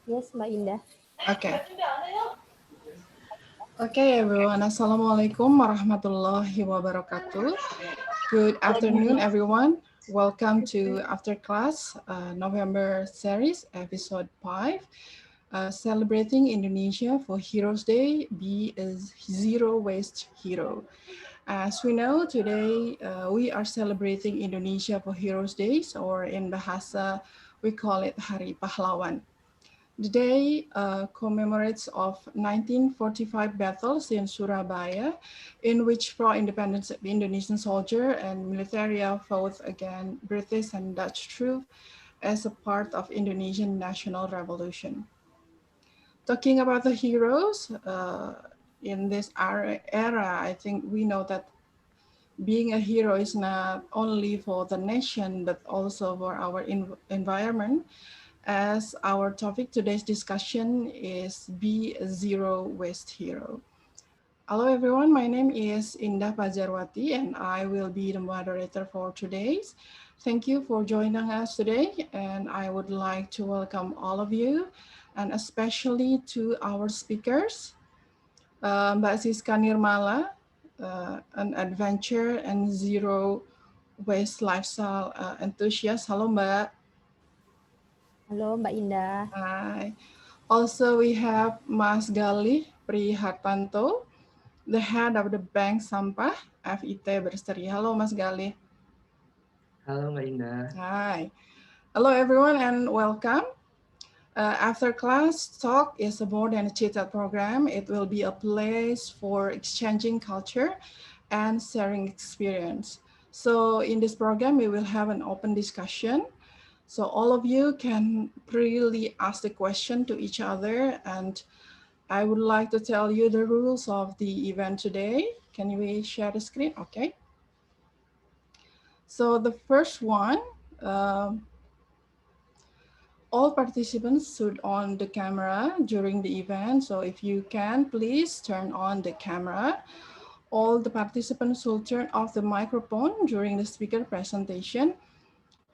Yes, Mbak Indah. Okay. Okay, everyone. Assalamualaikum warahmatullahi wabarakatuh. Good afternoon, everyone. Welcome to After Class November series, episode 5, Celebrating Indonesia for Heroes Day. B is Zero Waste Hero. As we know, today we are celebrating Indonesia for Heroes Days, or in Bahasa, we call it Hari Pahlawan. The day commemorates of 1945 battles in Surabaya, in which pro-independence Indonesian soldier and military fought against British and Dutch troops as a part of Indonesian national revolution. Talking about the heroes in this era, I think we know that being a hero is not only for the nation, but also for our environment, as our topic today's discussion is Be a Zero Waste Hero. Hello everyone, my name is Indah Pajarwati and I will be the moderator for today's. Thank you for joining us today, and I would like to welcome all of you and especially to our speakers, Mbak Siska Nirmala, an adventure and zero waste lifestyle enthusiast. Halo Mbak. Halo Mbak Indah. Hi. Also, we have Mas Galih Prihartanto, the head of the Bank Sampah FIT Berseri. Halo, Mas Galih. Halo Mbak Indah. Hi. Hello, everyone, and welcome. After class talk is more than a chit-chat program. It will be a place for exchanging culture and sharing experience. So in this program, we will have an open discussion. So all of you can freely ask the question to each other, and I would like to tell you the rules of the event today. Can we share the screen? Okay. So the first one, all participants should on the camera during the event. So if you can, please turn on the camera. All the participants will turn off the microphone during the speaker presentation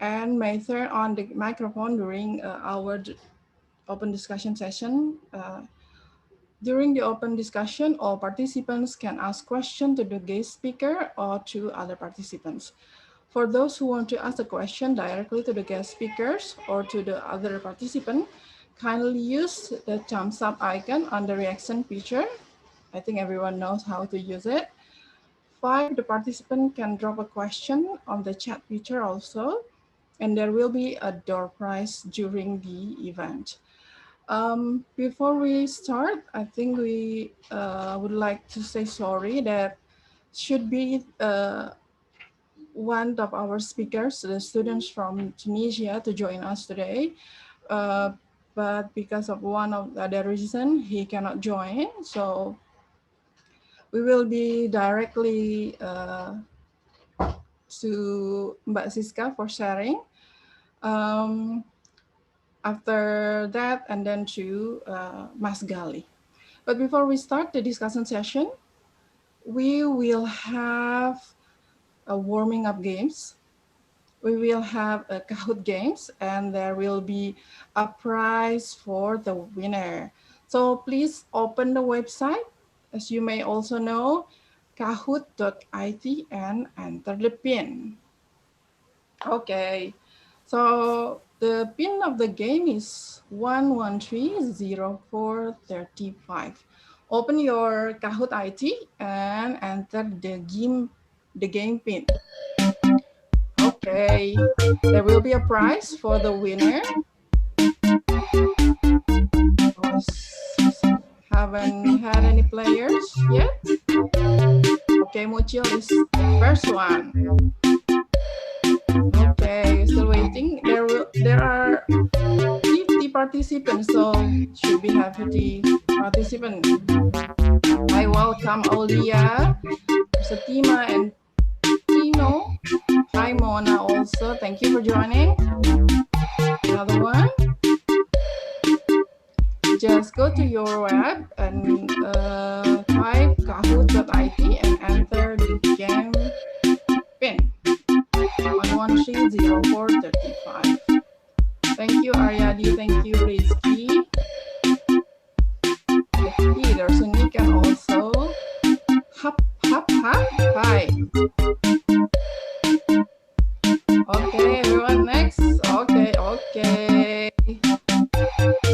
and may turn on the microphone during our open discussion session. During the open discussion, all participants can ask questions to the guest speaker or to other participants. For those who want to ask a question directly to the guest speakers or to the other participant, kindly use the thumbs up icon on the reaction feature. I think everyone knows how to use it. 5, the participant can drop a question on the chat feature also, and there will be a door prize during the event. Before we start, I think we would like to say sorry that should be one of our speakers, the students from Tunisia, to join us today. But because of one of the other reason, he cannot join. So we will be directly to Mbak Siska for sharing. After that, and then to Mas Gali. But before we start the discussion session, we will have a warming up games. We will have a Kahoot games, and there will be a prize for the winner. So please open the website, as you may also know, kahoot.it, and enter the PIN. Okay, so the PIN of the game is 1130435. Open your Kahoot IT and enter the game PIN. Okay, there will be a prize for the winner. Haven't had any players yet. Okay, Mochil is the first one. Okay, still waiting. There are 50 participants, so should be have 50 participants. I welcome Aulia, Setima, and Tino. Hi Mona also. Thank you for joining. Another one. Just go to your web and type kahoot.it and enter the game PIN 1130435. Thank you, Aryadi. Thank you, Rizky. leaders, and you can also hop, hop, hop. Hi. Okay, everyone, next. Okay.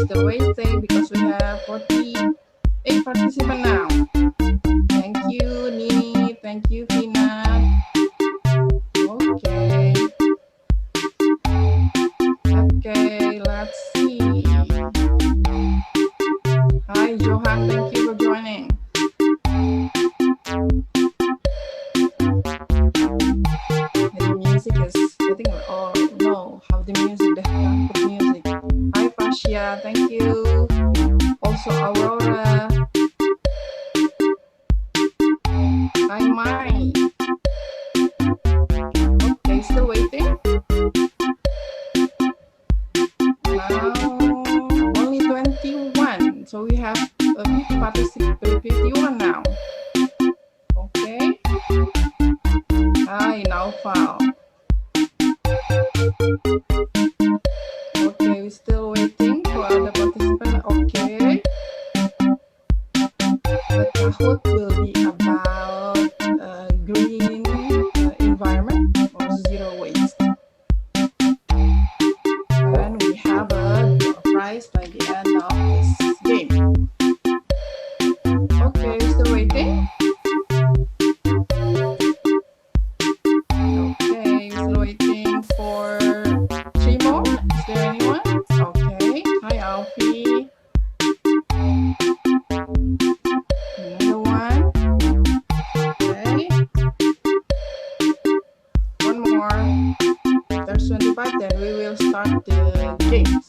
Still waiting because we have 48 participants now. Thank you, Nini. Thank you, Vina. Okay. Okay, let's see. Hi, Johan. Thank you for joining. The music is, I think we all know how the music, the put music. Hi, Pasha. Thank you. Also, Aurora. Hi, Mai. Okay, still waiting. Now, only 21. So we have 50 participants, 51 now. Okay. Hi, Naufal. Okay, we're still waiting for other participants. Okay. The Kahoot will be about green environment or zero waste. And we have a prize by the end of this game. Okay, still waiting. Okay, still waiting for 3 more. Is there anyone? Okay. Hi, Alfie. Another one. Okay. One more. There's 25, then we will start the games.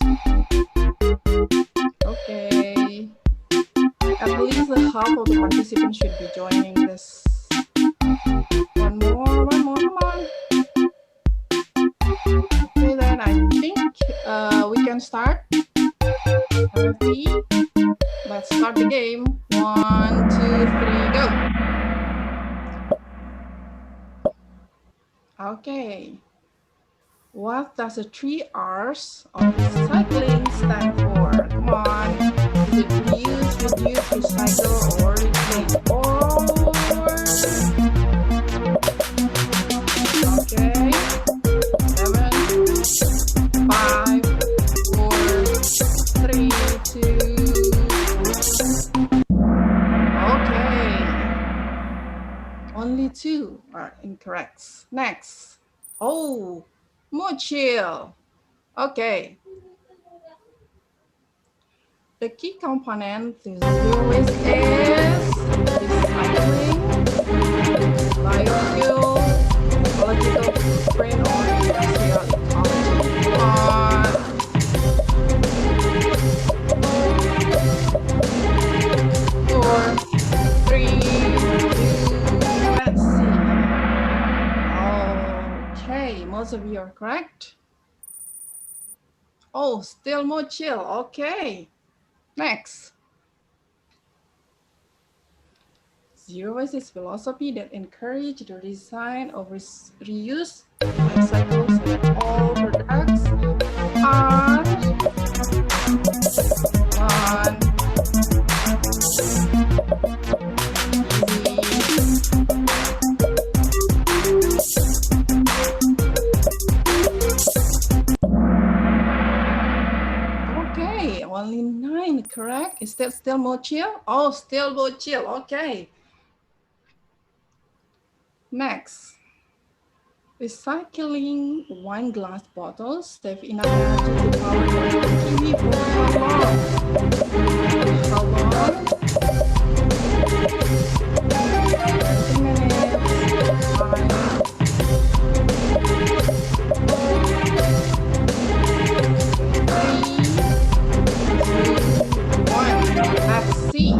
Okay. At least half of the participants should be joining this. One more, come on. Okay, then I think we can start. Ready? Let's start the game. 1, 2, 3, go. Okay. What does the 3 R's of recycling stand for? Come on. Is it reuse, reduce, recycle, or replace? Okay. 7, 5, 4, 3, 2. Okay. Only 2 are incorrect. Next. Oh. More chill. Okay. The key component to zero waste is recycling, biofuel, ecological footprint, or industrial ecology. Come on. 4, 3, 2, let's see. Okay, most of you are correct. Oh, still more chill. Okay. Next. Zero waste is philosophy that encourages the design of reuse and cycle so that all products are Okay, only 9 correct. Is that still more chill? Oh, still more chill. Okay. Next. Recycling wine glass bottles save enough energy to power your TV for how long? How long? 20 minutes. 5. 1. Let's see.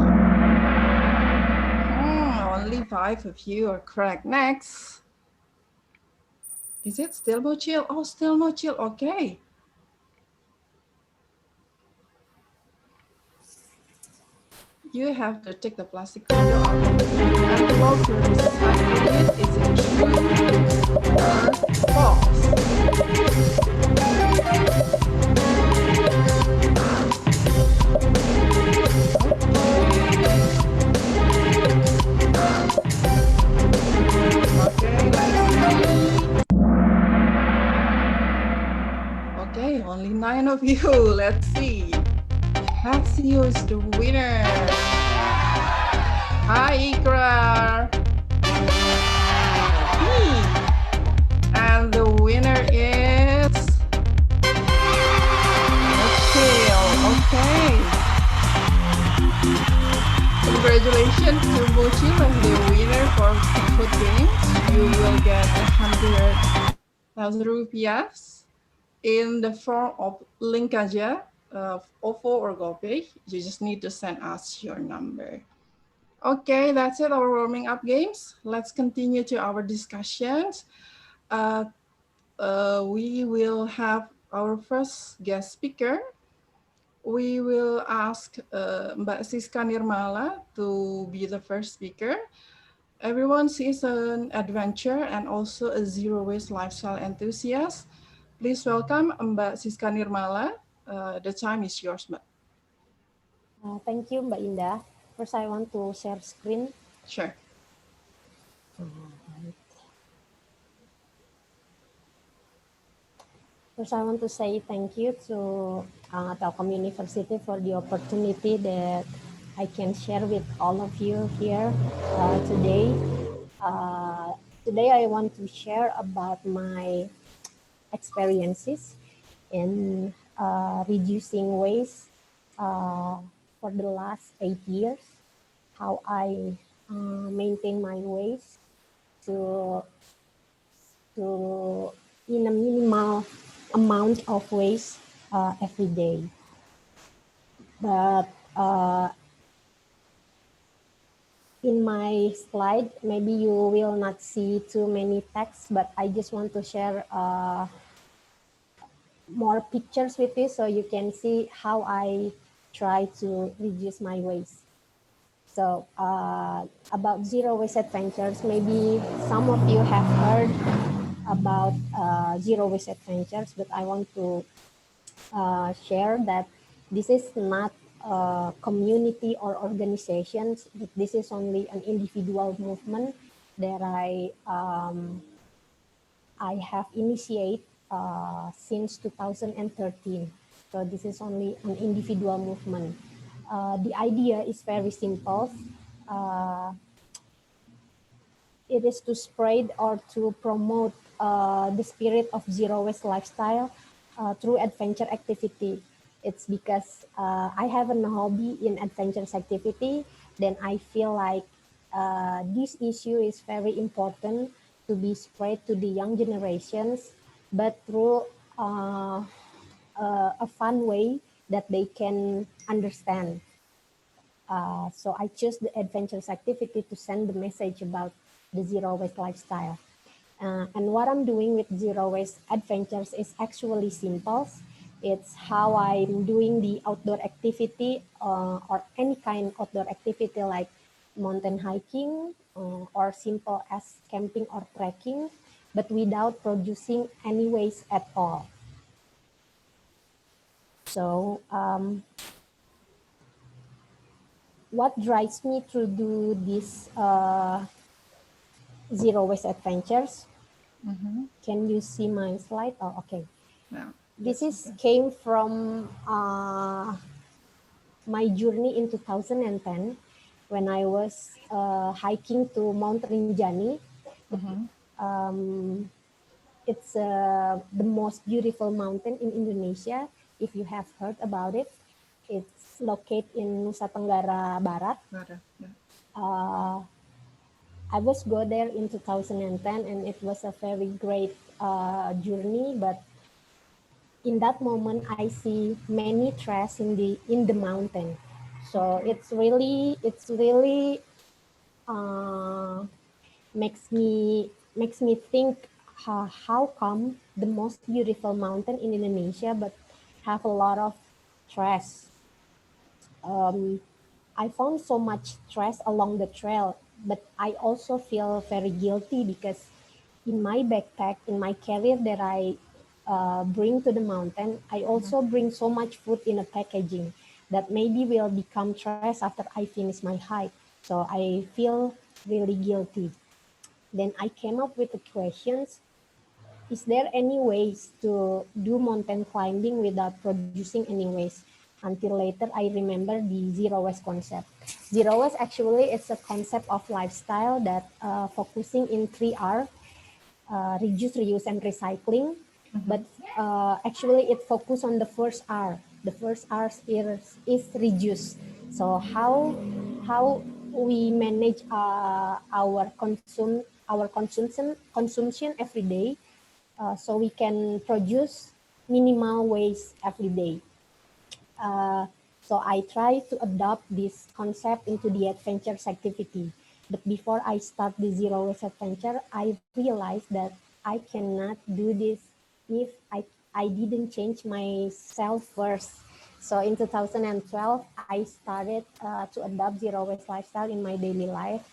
Only 5 of you are correct. Next. Is it still more chill? Oh, still more chill. Okay. You have to take the plastic window out of the envelope to recycle it. Is it true or false? Okay. Okay, only 9 of you. Let's see. Hasio is the winner. Hi, Ikrar. And the winner is Akil. Okay. Congratulations to Mochi as the winner for Kahoot Games. You will get 100,000 rupiah in the form of link aja of OVO or GoPay. You just need to send us your number. Okay, that's it, our warming up games. Let's continue to our discussions. We will have our first guest speaker. We will ask Mbak Siska Nirmala to be the first speaker. Everyone, she is an adventure and also a zero-waste lifestyle enthusiast. Please welcome Mbak Siska Nirmala. The time is yours, Mbak. Thank you, Mbak Indah. First, I want to share screen. Sure. First, I want to say thank you to Telkom University for the opportunity that I can share with all of you here today. Today, I want to share about my experiences in reducing waste for the last 8 years, how I maintain my waste to in a minimal amount of waste every day. But in my slide, maybe you will not see too many texts, but I just want to share more pictures with you so you can see how I try to reduce my waste. So about zero waste adventures, maybe some of you have heard about zero waste adventures, but I want to share that this is not a community or organizations, but this is only an individual movement that I have initiated since 2013. So this is only an individual movement. The idea is very simple. It is to spread or to promote the spirit of zero waste lifestyle through adventure activity. It's because I have a hobby in adventurous activity, then I feel like this issue is very important to be spread to the young generations, but through a fun way that they can understand. So I chose the adventurous activity to send the message about the zero waste lifestyle. And what I'm doing with zero waste adventures is actually simple. It's how I'm doing the outdoor activity or any kind of outdoor activity like mountain hiking or simple as camping or trekking, but without producing any waste at all. So what drives me to do this zero waste adventures? Can you see my slide? Oh, okay. Yeah, This is okay. came from my journey in 2010 when I was hiking to Mount Rinjani. It's the most beautiful mountain in Indonesia. If you have heard about it, it's located in Nusa Tenggara Barat. I was go there in 2010 and it was a very great journey, but in that moment I see many trash in the mountain. So it's really makes me think how come the most beautiful mountain in Indonesia but have a lot of trash. I found so much stress along the trail, but I also feel very guilty because in my backpack, in my carrier that I bring to the mountain, I also bring so much food in a packaging that maybe will become trash after I finish my hike. So I feel really guilty. Then I came up with the questions, is there any ways to do mountain climbing without producing any waste? Until later, I remember the zero waste concept. Zero waste actually is a concept of lifestyle that focusing in 3R, reduce, reuse, and recycling. But actually, it focus on the first R. The first R is reduce. So how we manage our consumption every day, so we can produce minimal waste every day. So I try to adopt this concept into the adventures activity. But before I start the zero waste adventure, I realized that I cannot do this if I didn't change myself first. So in 2012, I started to adopt zero waste lifestyle in my daily life.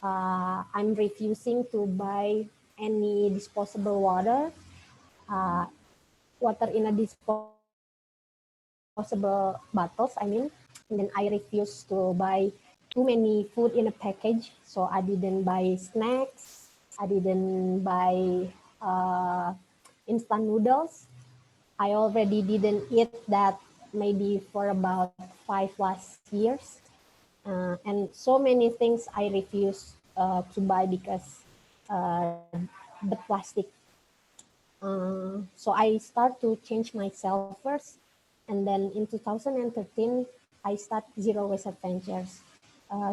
I'm refusing to buy any disposable water, uh, water in a disposable bottles, and then I refuse to buy too many food in a package. So I didn't buy snacks, I didn't buy instant noodles. I already didn't eat that maybe for about 5 last years. And so many things I refuse to buy because uh, the plastic. So I start to change myself first. And then in 2013, I start Zero Waste Adventures.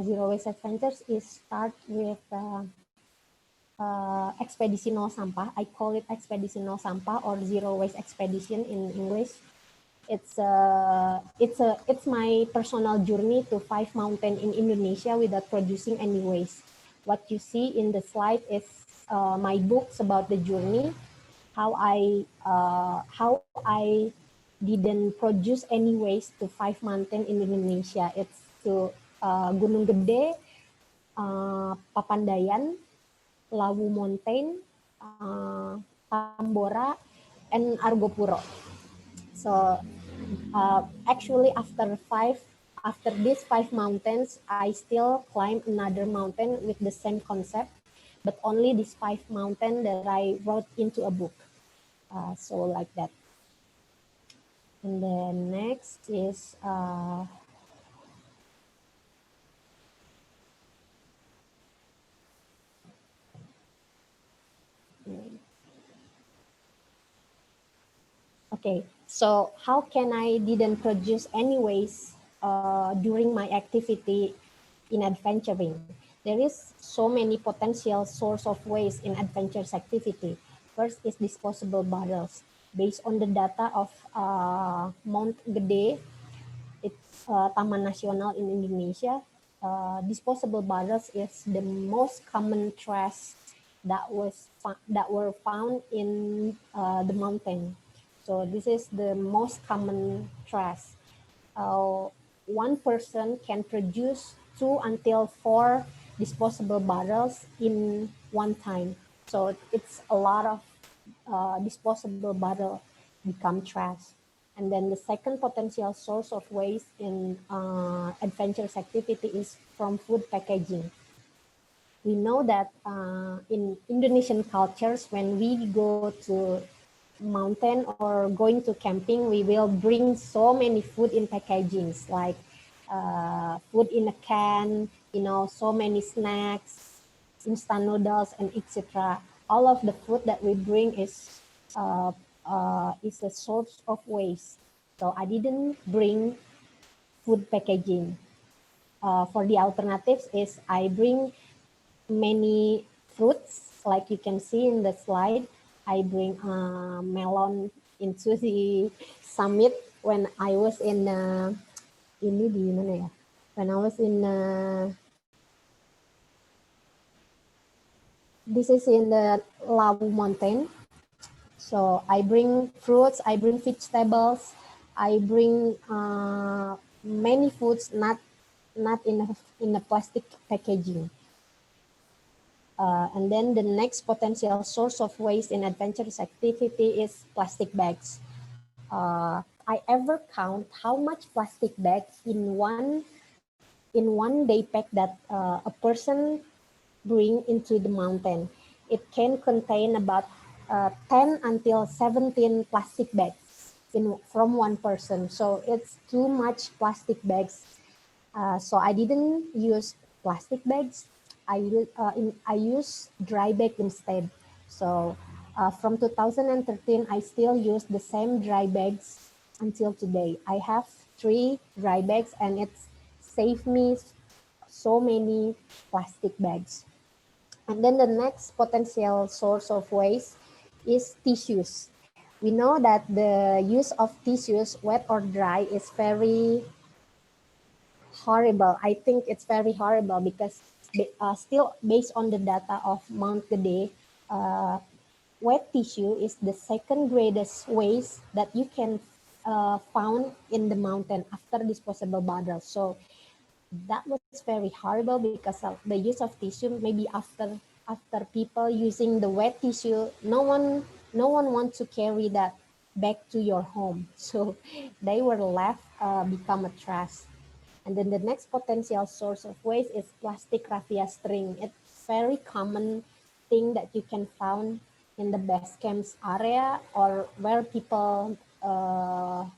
Zero Waste Adventures is start with Ekspedisi Nol Sampah. I call it Ekspedisi Nol Sampah or Zero Waste Expedition in English. It's my personal journey to 5 mountains in Indonesia without producing any waste. What you see in the slide is my books about the journey, how I didn't produce any waste to 5 mountains in Indonesia. It's to Gunung Gede, Papandayan, Lawu Mountain, Tambora, and Argopuro. So actually after these 5 mountains, I still climb another mountain with the same concept, but only these 5 mountains that I wrote into a book. So like that. And then next is okay. So how can I didn't produce any waste during my activity in adventuring? There is so many potential source of waste in adventures activity. First is disposable bottles. Based on the data of Mount Gede, it's Taman Nasional in Indonesia. Disposable bottles is the most common trash that were found in the mountain. So this is the most common trash. Uh, One person can produce 2 until 4 disposable bottles in one time. So it's a lot of disposable bottle become trash. And then the second potential source of waste in adventurous activity is from food packaging. We know that in Indonesian cultures, when we go to mountain or going to camping, we will bring so many food in packagings, like food in a can, so many snacks, instant noodles, and etc. All of the food that we bring is a source of waste. So I didn't bring food packaging. For the alternatives is I bring many fruits, like you can see in the slide. I bring melon into the summit when I was in ini di mana ya? When I was in this is in the Lawu Mountain. So I bring fruits, I bring vegetables, I bring many foods, not in a plastic packaging. And then the next potential source of waste in adventurous activity is plastic bags. I ever count how much plastic bags in one day pack that a person bring into the mountain. It can contain about 10 until 17 plastic bags from one person. So it's too much plastic bags. So I didn't use plastic bags. I use dry bag instead. So from 2013, I still use the same dry bags until today. I have 3 dry bags, and it's saved me so many plastic bags. And then the next potential source of waste is tissues. We know that the use of tissues, wet or dry, is very horrible. I think it's very horrible because still based on the data of Mount Gede, uh, wet tissue is the second greatest waste that you can found in the mountain after disposable bottles. So that was very horrible because of the use of tissue. Maybe after people using the wet tissue, no one wants to carry that back to your home. So they were left become a trash. And then the next potential source of waste is plastic raffia string. It's very common thing that you can find in the base camps area or where people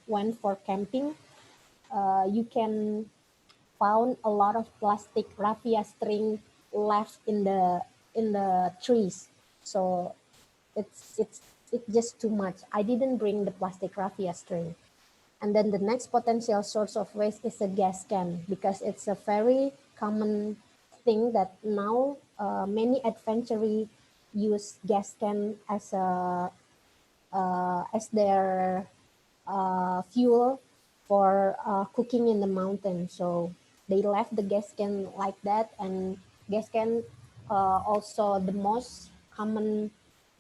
went for camping. You can found a lot of plastic raffia string left in the trees. So it's just too much. I didn't bring the plastic raffia string. And then the next potential source of waste is a gas can, because it's a very common thing that now many adventurers use gas can as their fuel for cooking in the mountain. So they left the gas can like that, and gas can also the most common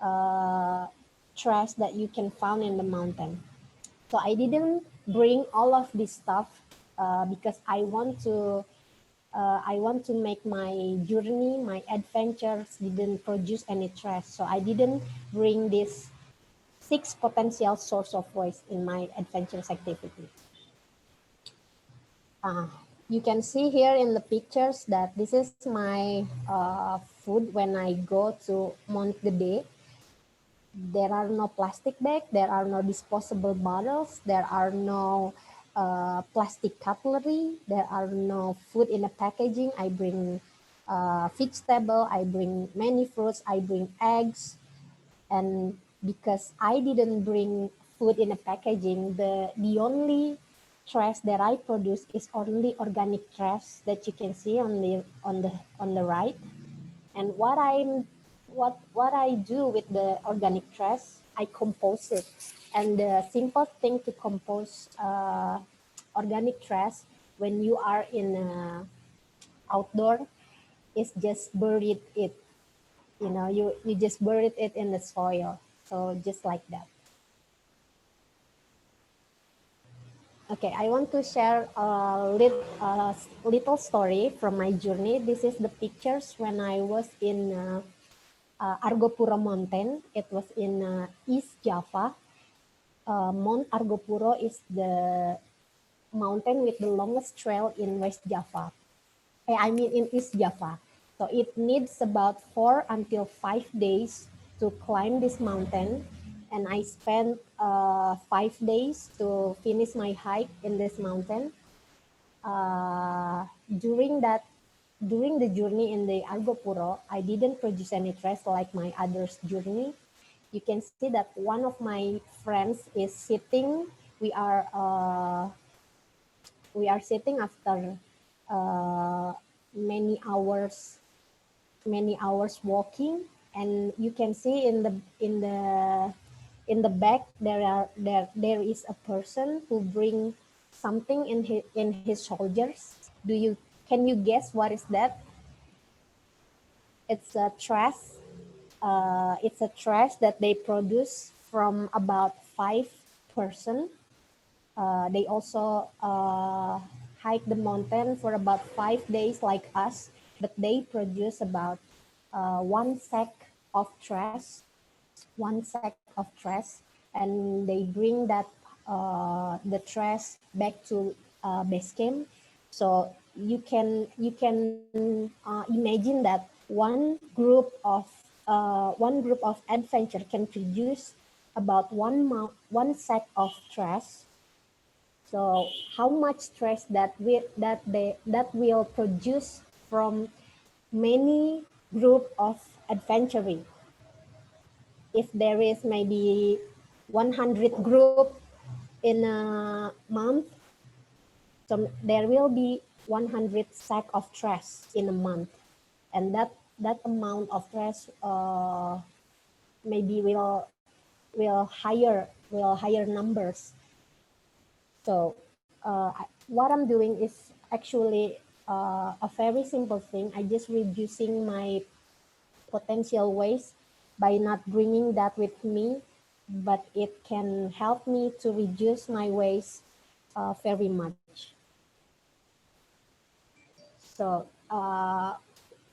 uh, trash that you can find in the mountain. So I didn't bring all of this stuff because I want to make my journey, my adventures didn't produce any trash. So I didn't bring this 6 potential source of waste in my adventures activity. Uh, you can see here in the pictures that this is my food when I go to Mount Gede. There are no plastic bags, there are no disposable bottles, there are no plastic cutlery, there are no food in a packaging. I bring vegetable, I bring many fruits, I bring eggs. And because I didn't bring food in a packaging, the only trash that I produce is only organic trash that you can see on the right. And what I do with the organic trash, I compose it. And the simple thing to compose organic trash when you are in outdoor is just bury it. You just buried it in the soil. So just like that. Okay, I want to share a little story from my journey. This is the pictures when I was in Argopuro Mountain. It was in East Java. Mount Argopuro is the mountain with the longest trail in West Java. I mean in East Java. So it needs about 4 until 5 days to climb this mountain. And I spent 5 days to finish my hike in this mountain. Uh, during that, during the journey in the Argopuro, I didn't produce any stress like my others journey. You can see that one of my friends is sitting. We are uh, we are sitting after uh, many hours walking, and you can see in the back there is a person who bring something in his shoulders. Can you guess what is that? It's a trash. It's a trash that they produce from about 5 person. They also hike the mountain for about 5 days like us, but they produce about 1 sack of trash, 1 sack of trash, and they bring that the trash back to base camp. So you can imagine that one group of one group of adventure can produce about one sack of trash. So how much trash that will produce from many group of adventuring. If there is maybe 100 group in a month, so there will be 100 sack of trash in a month, and that amount of trash maybe will higher numbers. So what I'm doing is actually a very simple thing. I just reducing my potential waste by not bringing that with me, but it can help me to reduce my waste very much. So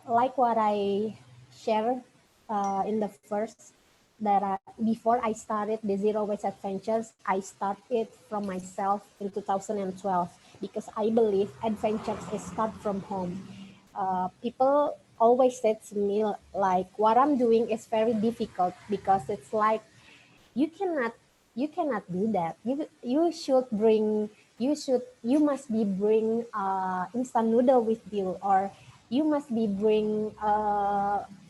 like what I shared in the first, that before I started the Zero Waste Adventures, I started from myself in 2012 because I believe adventures is start from home. People always said to me like what I'm doing is very difficult because it's like you cannot do that. You must be bring instant noodle with you, or you must be bring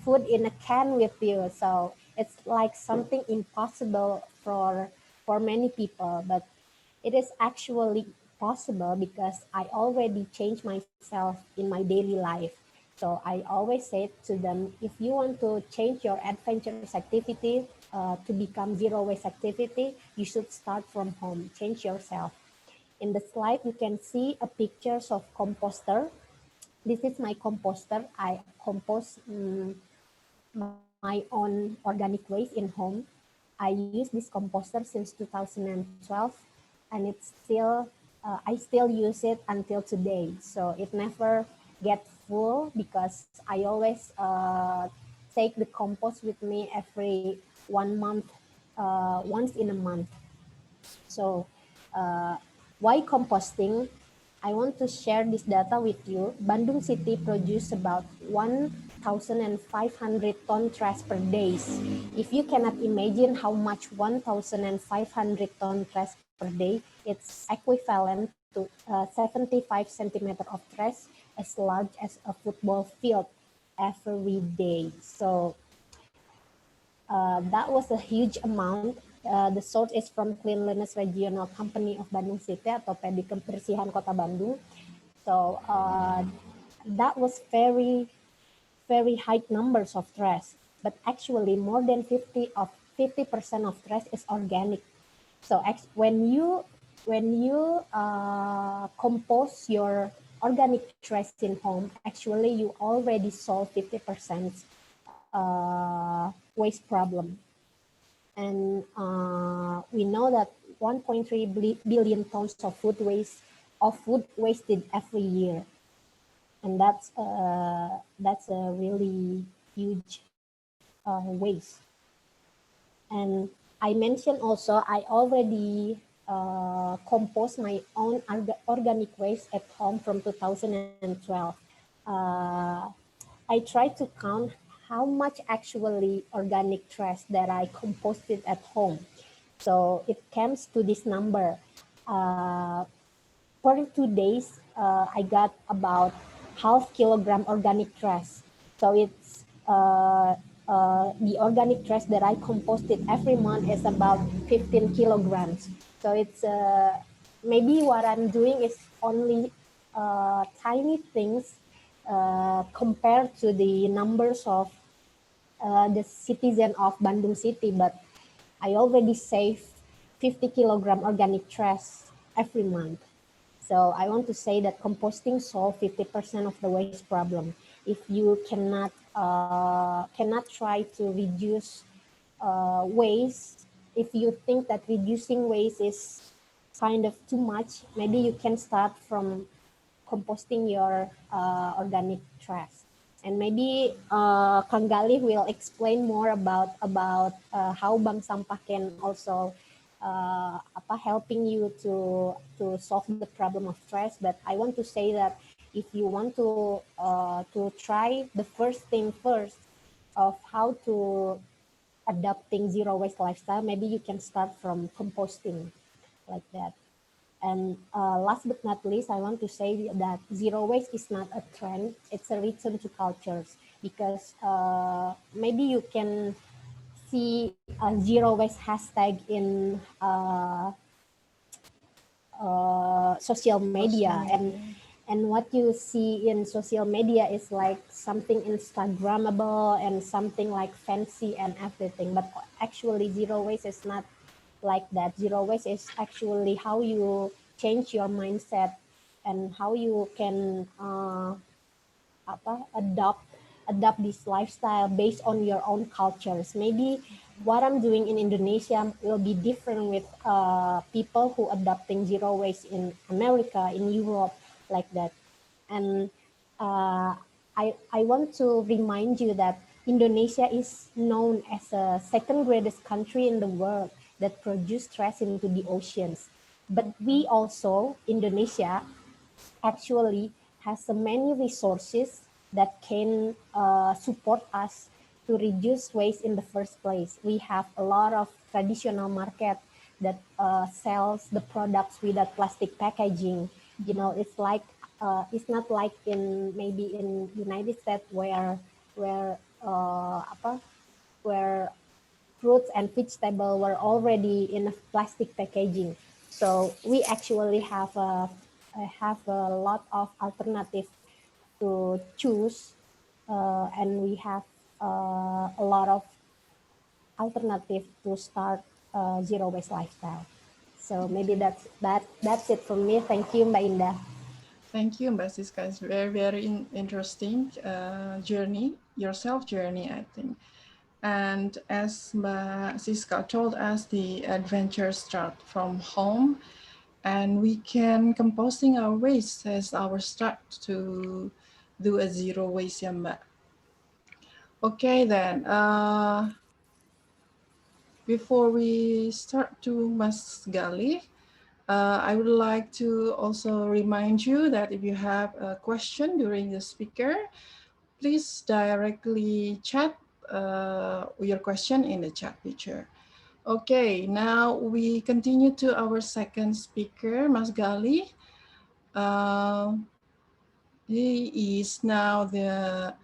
food in a can with you. So it's like something impossible for many people, but it is actually possible because I already changed myself in my daily life. So I always say to them, if you want to change your adventurous activity to become zero waste activity, you should start from home, change yourself. In the slide, you can see a pictures of composter. This is my composter. I compost my own organic waste in home. I use this composter since 2012, and it's still I still use it until today. So it never get full because I always take the compost with me every 1 month, once in a month. So why composting? I want to share this data with you. Bandung City produces about 1,500 ton trash per day. If you cannot imagine how much 1,500 ton trash per day, it's equivalent to 75 centimeter of trash as large as a football field every day. So that was a huge amount. The source is from Cleanliness Regional Company of Bandung City atau PD Kebersihan Kota Bandung. So that was very high numbers of trash, but actually more than 50% of trash is organic. So when you compose your organic trash in home, actually you already solve 50% waste problem. And we know that 1.3 billion tons of food wasted every year, and that's a really huge waste. And I mentioned also I already compost my own organic waste at home from 2012. I try to count how much actually organic trash that I composted at home. So it comes to this number. Per 2 days, I got about half kilogram organic trash. So it's the organic trash that I composted every month is about 15 kilograms. So it's maybe what I'm doing is only tiny things compared to the numbers of the citizen of Bandung City, but I already save 50 kilogram organic trash every month. So I want to say that composting solves 50% of the waste problem. If you cannot try to reduce waste, if you think that reducing waste is kind of too much, maybe you can start from composting your organic trash. And maybe Kang Galih will explain more about how Bank Sampah can also helping you to solve the problem of trash. But I want to say that if you want to try the first thing first, of how to adopting zero waste lifestyle, maybe you can start from composting like that. And last but not least, I want to say that zero waste is not a trend, it's a return to cultures, because maybe you can see a zero waste hashtag in social media, and what you see in social media is like something Instagrammable and something like fancy and everything, but actually zero waste is not like that. Zero waste is actually how you change your mindset and how you can adopt this lifestyle based on your own cultures. Maybe what I'm doing in Indonesia will be different with people who adopting zero waste in America, in Europe, like that. And I want to remind you that Indonesia is known as a second greatest country in the world that produce trash into the oceans. But we also, Indonesia, actually has so many resources that can support us to reduce waste in the first place. We have a lot of traditional market that sells the products without plastic packaging. You know, it's not like in maybe in United States where where fruits and vegetables were already in a plastic packaging. So we actually have a lot of alternatives to choose, and we have a lot of alternative to start zero waste lifestyle. So maybe that's it from me. Thank you, Mbak Indah. Thank you, Mbak Siska. It's very interesting journey, your self journey, I think. And as Mbak Siska told us, the adventure start from home, and we can composting our waste as our start to do a zero waste, ya Mbak. Okay then, before we start to Mas Gali, I would like to also remind you that if you have a question during the speaker, please directly chat your question in the chat feature. Okay, now we continue to our second speaker, Mas Gali. He is now the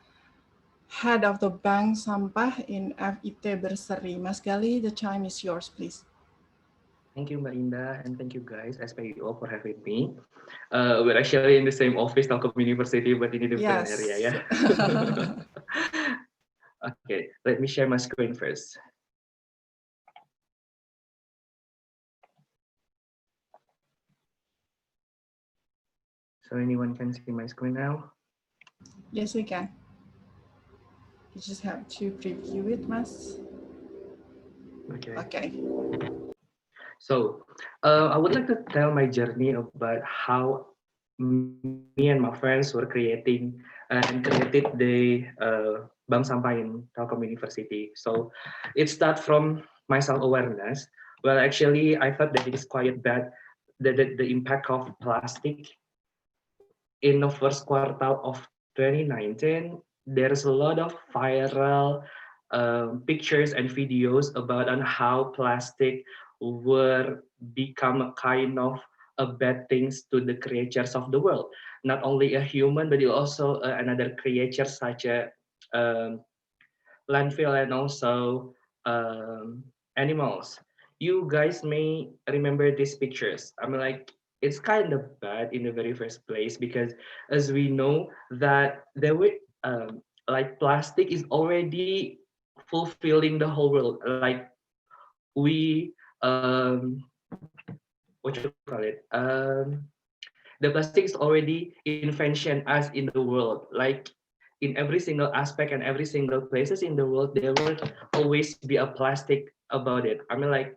head of the Bank Sampah in FIT Berseri. Mas Gali, the time is yours, please. Thank you, Mbak Indah, and thank you guys, SPIO, for having me. We're actually in the same office, Telkom University, but in a different area, yeah. Okay, let me share my screen first. So anyone can see my screen now? Yes, we can. You just have to preview it, Mas. Okay. So I would like to tell my journey about how me and my friends were creating and created the Bank Sampah in Telkom University. So it started from my self-awareness. Well, actually, I thought that it is quite bad, the impact of plastic in the first quarter of 2019. There's a lot of viral pictures and videos about on how plastic were become a kind of a bad things to the creatures of the world. Not only a human, but also another creature such a um, landfill and also animals. You guys may remember these pictures. I mean, like, it's kind of bad in the very first place because as we know that there were like plastic is already fulfilling the whole world. Like we what you call it? The plastic is already invention us in the world. Like in every single aspect and every single places in the world, there will always be a plastic about it. I mean, like,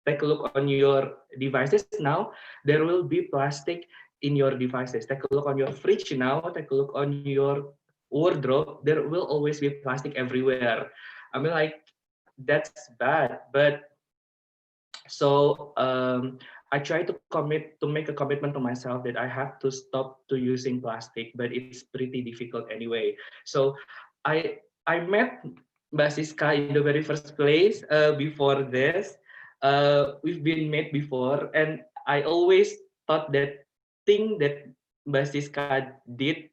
take a look on your devices now, there will be plastic in your devices. Take a look on your fridge now, take a look on your wardrobe, there will always be plastic everywhere. I mean, like, that's bad. But so I try to make a commitment to myself that I have to stop to using plastic, but it's pretty difficult anyway. So I I met Mbak Siska in the very first place. Before this, we've been met before, and I always thought that thing that Mbak Siska did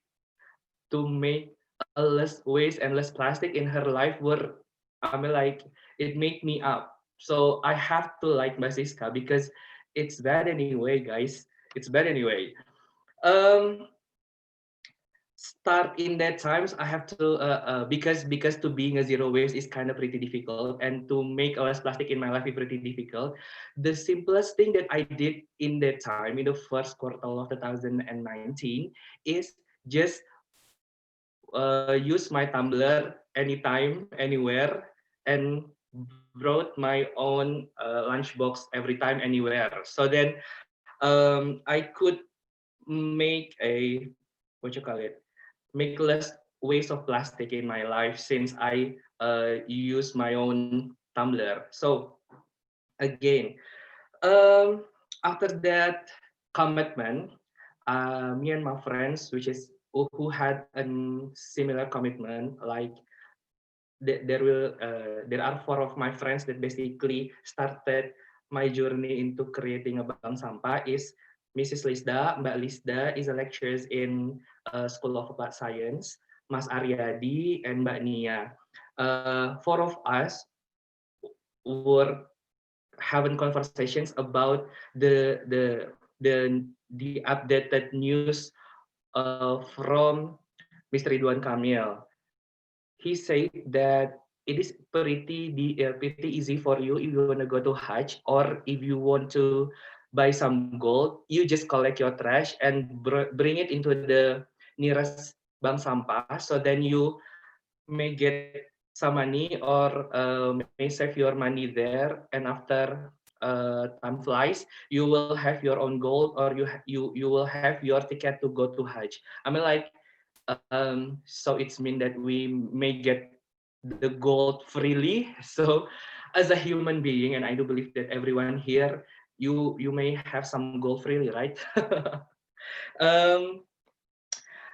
to make a less waste and less plastic in her life were, I mean, like, it made me up. So I have to like Mbak Siska because it's bad anyway, guys. It's bad anyway. Um, Start in that times I have to because to being a zero waste is kind of pretty difficult, and to make less plastic in my life is pretty difficult. The simplest thing that I did in that time, in the first quarter of 2019, is just use my tumbler anytime, anywhere, and brought my own lunchbox every time, anywhere. So then I could make a, what you call it, make less waste of plastic in my life, since I use my own tumbler. So again, um, after that commitment, me and my friends, which is who had a similar commitment, like there are four of my friends that basically started my journey into creating a bank sampah. Is Mrs. Lisda, Mbak Lisda is a lecturer in School of Applied Science, Mas Aryadi, and Mbak Nia. Four of us were having conversations about the updated news from Mr. Ridwan Kamil. He said that it is pretty easy for you if you want to go to Hajj, or if you want to buy some gold, you just collect your trash and bring it into the nearest bank sampah. So then you may get some money, or may save your money there. And after time flies, you will have your own gold, or you will have your ticket to go to Hajj. I mean, like, so it's mean that we may get the gold freely. So as a human being, and I do believe that everyone here, you may have some gold freely, right? um,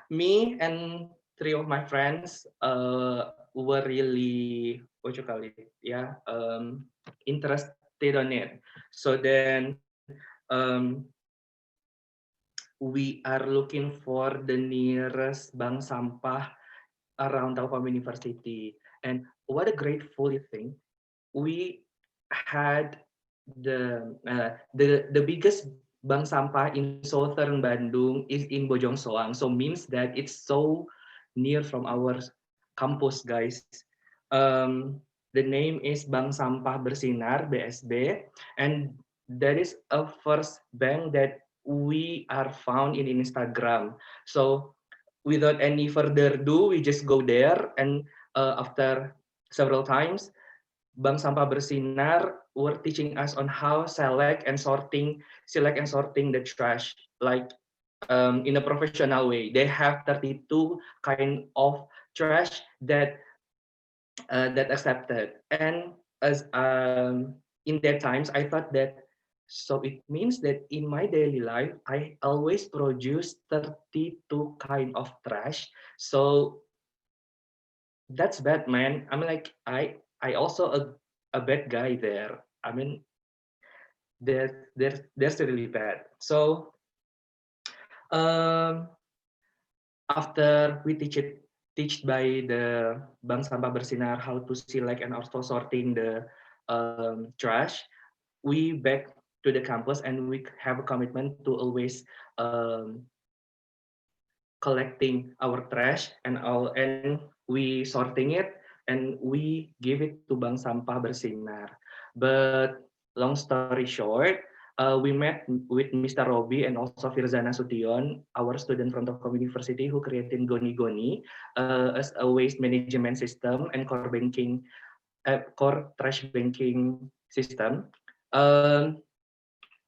Me and three of my friends were really, what you call it, yeah, interested on it. So then we are looking for the nearest bank sampah around Telkom University. And what a grateful thing, we had the biggest bank sampah in southern Bandung is in Bojong Soang. So means that it's so near from our campus, guys. The name is Bank Sampah Bersinar (BSB), and that is a first bank that we are found in Instagram. So without any further ado, we just go there, and after several times, Bank Sampah Bersinar were teaching us on how select and sorting the trash, like in a professional way. They have 32 kind of trash that accepted. And as in that times, I thought that, so it means that in my daily life, I always produce 32 kind of trash. So that's bad, man. I mean, like, I also a bad guy there. I mean, there's really bad. So um, after we teach by the Bank Sampah Bersinar how to select and also sorting the trash, we back to the campus, and we have a commitment to always um, collecting our trash, and we sorting it, and we give it to Bank Sampah Bersinar. But long story short, we met with Mr. Robi and also Firzana Sution, our student from Telkom University, who created Goni Goni as a waste management system and core trash banking system. Um,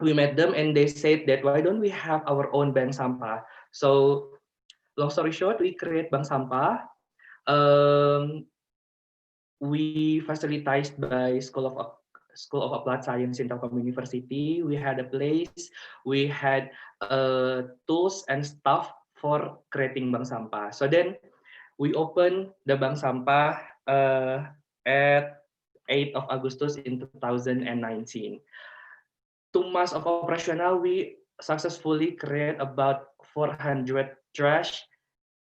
we met them, and they said that, why don't we have our own bank sampah? So long story short, we create bank sampah. Um, we facilitated by School of Applied Science in Telkom University. We had a place, we had tools and stuff for creating bank sampah. So then we opened the bank sampah at 8th of August in 2019. 2 months of operational, we successfully create about 400 trash,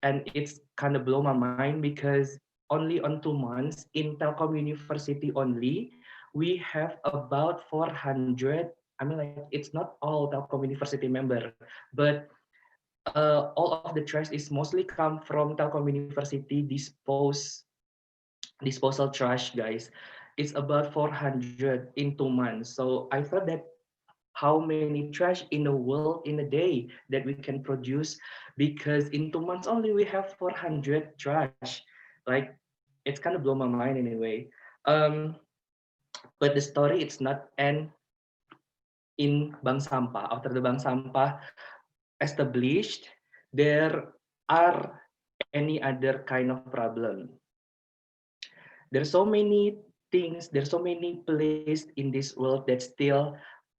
and it's kind of blow my mind because only on 2 months in Telkom University only, we have about 400. I mean, like it's not all Telkom University member, but all of the trash is mostly come from Telkom University disposal trash, guys. It's about 400 in 2 months. So I thought that how many trash in the world in a day that we can produce, because in 2 months only we have 400 trash. Like it's kind of blow my mind anyway. Um, but the story it's not end in bank sampah. After the bank sampah established, there are any other kind of problem. There's so many things, there's so many places in this world that still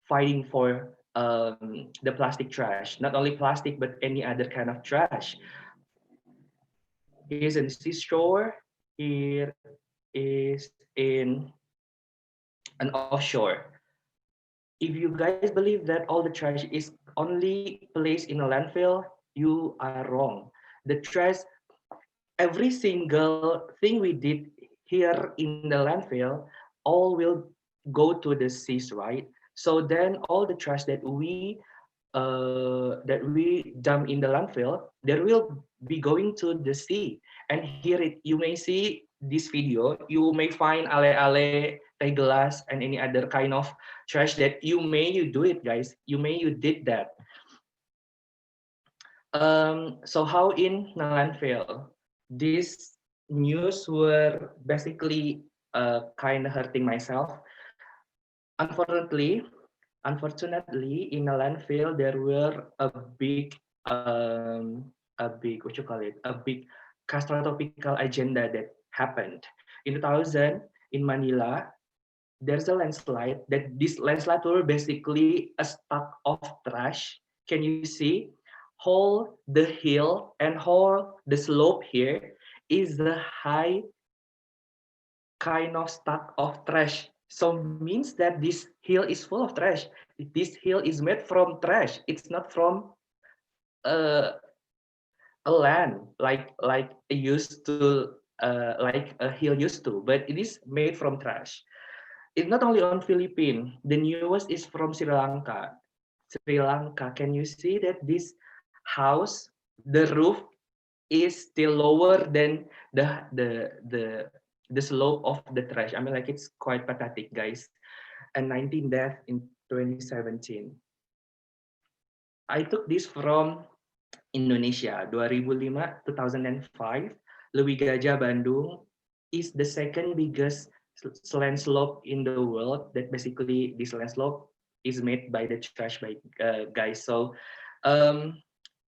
fighting for the plastic trash. Not only plastic, but any other kind of trash. Here's a seashore. Here is in an offshore. If you guys believe that all the trash is only placed in a landfill, you are wrong. The trash, every single thing we did here in the landfill, all will go to the seas, right? So then all the trash that we dump in the landfill, there will be going to the sea. And here you may see this video, you may find ale-ale, teh gelas, and any other kind of trash that you do it, guys. You did that. So how in the landfill? These news were basically kind of hurting myself. Unfortunately, unfortunately, in a landfill there were a big what you call it, a big catastrophic agenda that happened in 2000 in Manila. There's a landslide. That this landslide were basically a stack of trash. Can you see? Whole the hill and whole the slope here is the high kind of stack of trash. So means that this hill is full of trash. This hill is made from trash. It's not from uh, a land like it used to like a hill used to, but it is made from trash. It's not only on Philippines. The newest is from Sri Lanka. Sri Lanka. Can you see that this house, the roof is still lower than the slope of the trash. I mean, like it's quite pathetic, guys. And 19 deaths in 2017. I took this from Indonesia, 2005, 2005. Lewi Gajah Bandung is the second biggest land slope in the world. That basically this land slope is made by the trash by guys. So um,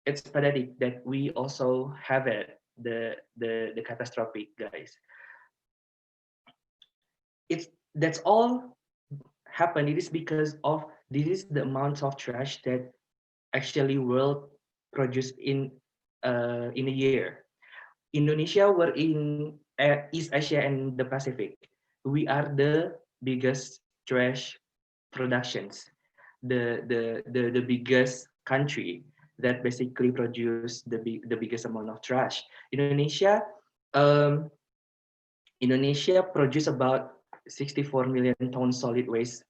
it's pathetic that we also have it, the catastrophic, guys. It's that's all happened. It is because of this is the amount of trash that actually world produced in a year. Indonesia were in East Asia and the Pacific. We are the biggest trash productions, the biggest country that basically produce the biggest amount of trash. Indonesia, um, Indonesia produce about 64 million tons solid waste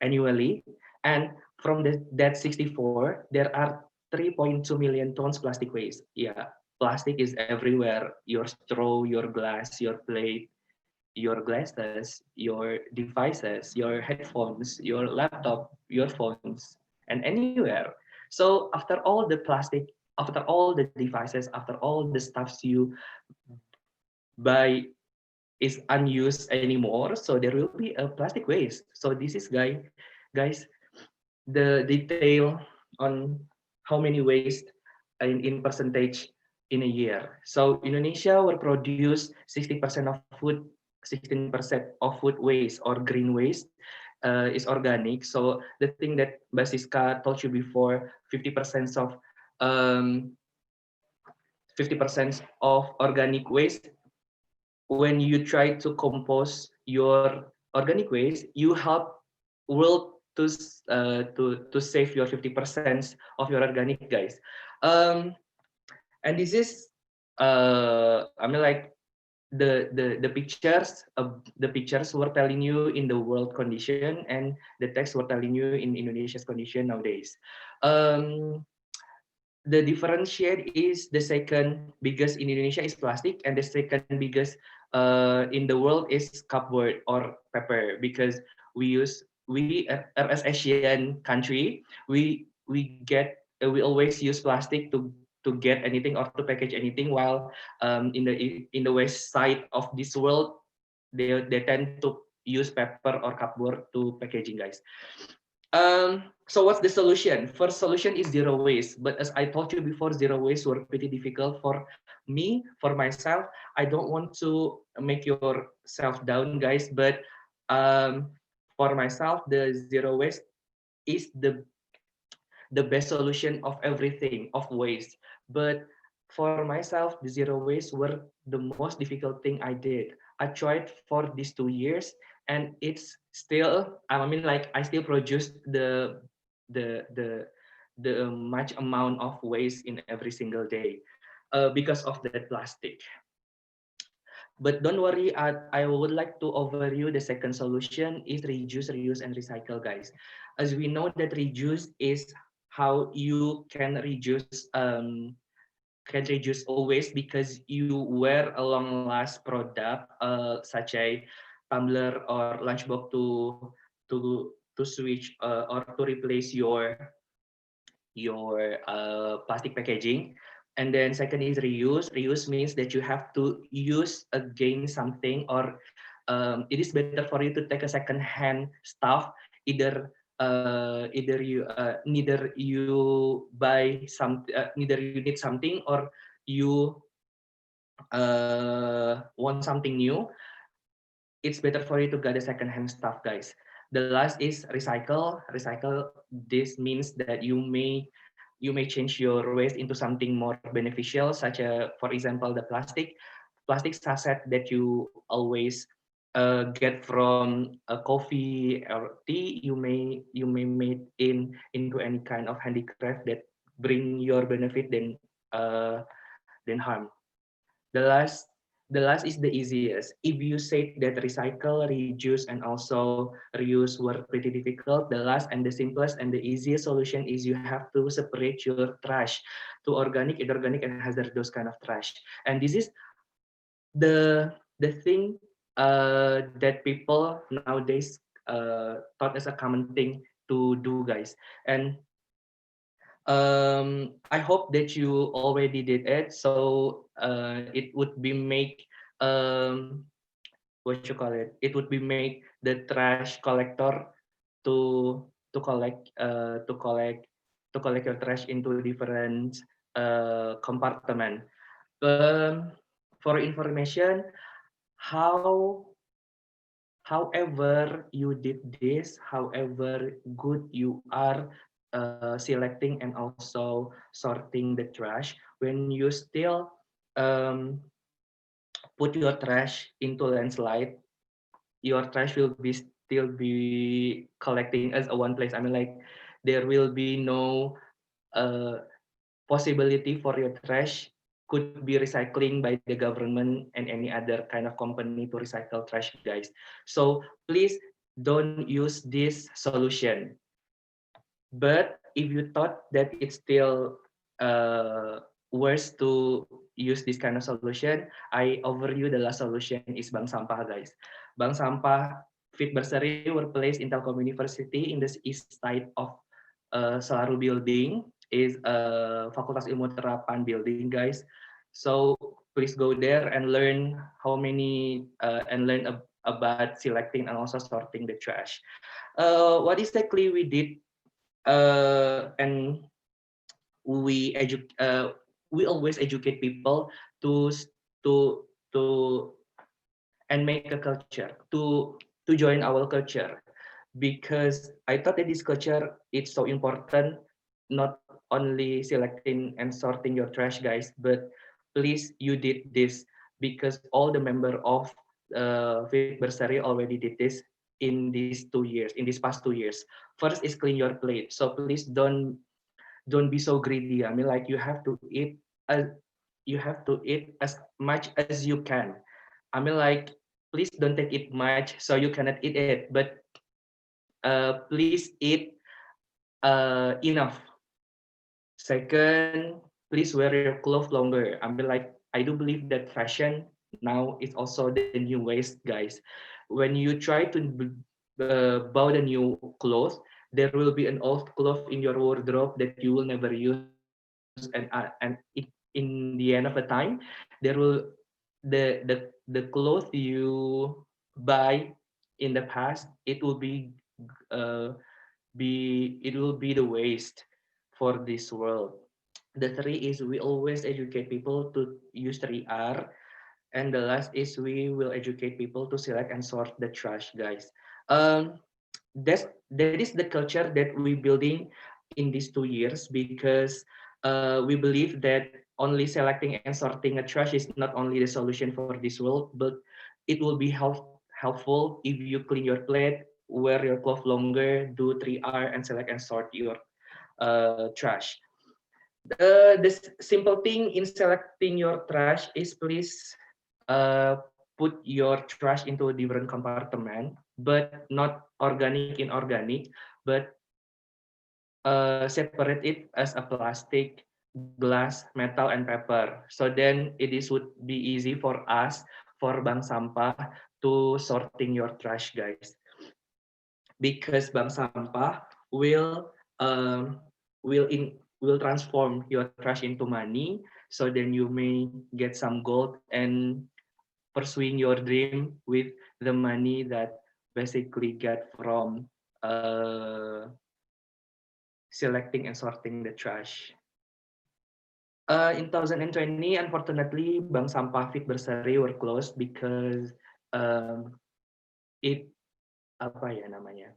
annually, and from that 64, there are 3.2 million tons plastic waste. Yeah, plastic is everywhere. Your straw, your glass, your plate, your glasses, your devices, your headphones, your laptop, your phones, and anywhere. So after all the plastic, after all the devices, after all the stuffs you buy is unused anymore, so there will be a plastic waste. So this is guys, the detail on how many waste in percentage in a year. So Indonesia will produce 60% of food, 16% of food waste or green waste is organic. So the thing that Basiska told you before, 50% of um, 50% of organic waste. When you try to compose your organic waste, you help world to save your 50% of your organic, guys. And this is I mean, like, the pictures were telling you in the world condition, and the text were telling you in Indonesia's condition nowadays. um the differentiate is the second biggest in Indonesia is plastic, and the second biggest in the world is cupboard or paper, because as Asian country, we always use plastic to get anything or to package anything, while in the west side of this world, they tend to use paper or cupboard to packaging, guys. So what's the solution? First solution is zero waste. But as I told you before, zero waste were pretty difficult for me, for myself. I don't want to make yourself down, guys. But for myself, the zero waste is the best solution of everything of waste. But for myself, the zero waste were the most difficult thing I did. I tried for these 2 years, and it's still, I mean, like, I still produce the the much amount of waste in every single day because of that plastic. But don't worry, I would like to overview the second solution is reduce, reuse, and recycle, guys. As we know that reduce is how you can reduce all waste, because you wear a long last product such a tumbler or lunchbox to switch or to replace your plastic packaging. And then second is reuse. Reuse means that you have to use again something, or it is better for you to take a second hand stuff. Neither you buy some, neither you need something, or you want something new. It's better for you to get a second hand stuff, guys. The last is recycle. Recycle, this means that you may change your waste into something more beneficial, such as, for example, the plastic sachet that you always get from a coffee or tea. You may make into any kind of handicraft that bring your benefit than harm. The last the last is the easiest. If you said that recycle, reduce, and also reuse were pretty difficult, the last and the simplest and the easiest solution is you have to separate your trash to organic, inorganic, and hazardous, those kind of trash. And this is the thing that people nowadays thought as a common thing to do, guys. And I hope that you already did it, so it would be make what you call it. It would be make the trash collector to to collect uh, to collect to collect your trash into different compartment. Um, for information, how however you did this, however good you are selecting and also sorting the trash, when you still um, put your trash into landslide, your trash will be still be collecting as a one place. I mean, like, there will be no uh, possibility for your trash could be recycling by the government and any other kind of company to recycle trash, guys. So please don't use this solution. But if you thought that it's still worse to use this kind of solution, I overview the last solution is bank sampah, guys. Bank sampah feed bursary were placed in Telkom University in the east side of Selaru building, is Fakultas Ilmu Terapan building, guys. So please go there and learn about selecting and also sorting the trash. What exactly we did, and we always educate people to to to and make a culture to join our culture, because I thought that this culture is so important, not only selecting and sorting your trash, guys, but please you did this because all the member of Fit Bursary already did this in these 2 years, in these past 2 years. First is clean your plate. So please don't be so greedy. I mean, like you have to eat as much as you can. I mean, like, please don't take it much so you cannot eat it, but please eat enough. Second, please wear your clothes longer. I mean, like, I do believe that fashion now is also the new waste, guys. When you try to buy the new clothes, there will be an old cloth in your wardrobe that you will never use, in the end of the time, there will the clothes you buy in the past, uh, it will be the waste for this world. The three is we always educate people to use 3R, and the last is we will educate people to select and sort the trash, guys. Um, that is the culture that we building in these 2 years, because we believe that only selecting and sorting a trash is not only the solution for this world, but it will be helpful if you clean your plate, wear your clothes longer, do 3R, and select and sort your trash. The simple thing in selecting your trash is please put your trash into a different compartment, but not organic inorganic, but separate it as a plastic, glass, metal, and paper. So then would be easy for us, for Bank Sampah, to sorting your trash, guys. Because Bank Sampah um, will in will transform your trash into money. So then you may get some gold and pursuing your dream with the money that basically get from selecting and sorting the trash. In 2020, unfortunately, Bank Sampah Fit Berseri were closed because it apa ya namanya?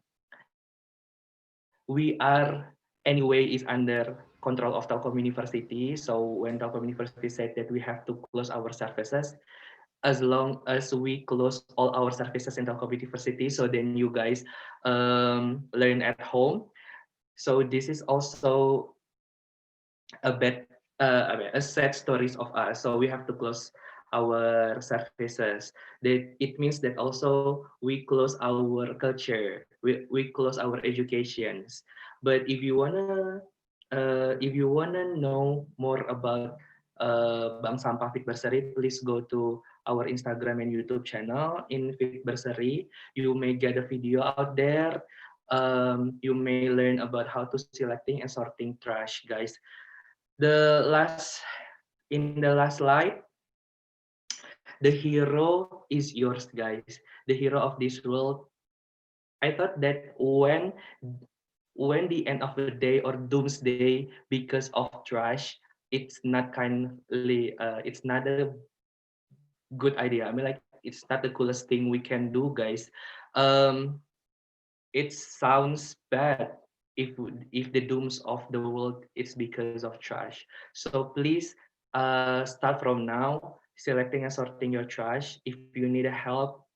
We are anyway is under control of Telkom University. So when Telkom University said that we have to close our services, as long as we close all our services in Telkom University, so then you guys learn at home. So this is also a bad a sad stories of us. So we have to close our services. That it means that also we close our culture, we close our educations. But if you wanna know more about Bank Sampah Fit Berseri, please go to our Instagram and YouTube channel in Fit Berseri. You may get a video out there. You may learn about how to selecting and sorting trash, guys. The last in the last slide, the hero is yours, guys. The hero of this world. I thought that when the end of the day or doomsday because of trash, it's not kindly it's not a good idea. I mean, like, it's not the coolest thing we can do, guys. um it sounds bad if the dooms of the world is because of trash. So please start from now selecting and sorting your trash. If you need a help,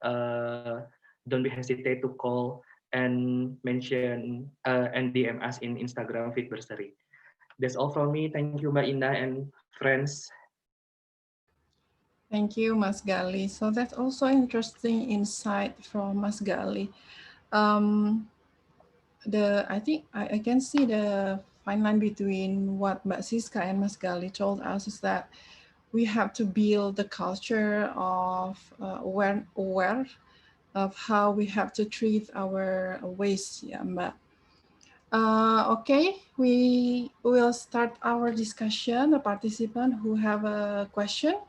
uh, don't be hesitate to call and mention and DM us in Instagram Fit Bursary. That's all from me. Thank you, Mbak Indah and friends. Thank you, Mas Gali. So that's also interesting insight from Mas Gali. Um, I think I can see the fine line between what Mbak Siska and Mas Gali told us is that we have to build the culture of aware of how we have to treat our waste, yeah, Mbak. Okay, we will start our discussion. The participant who have a question,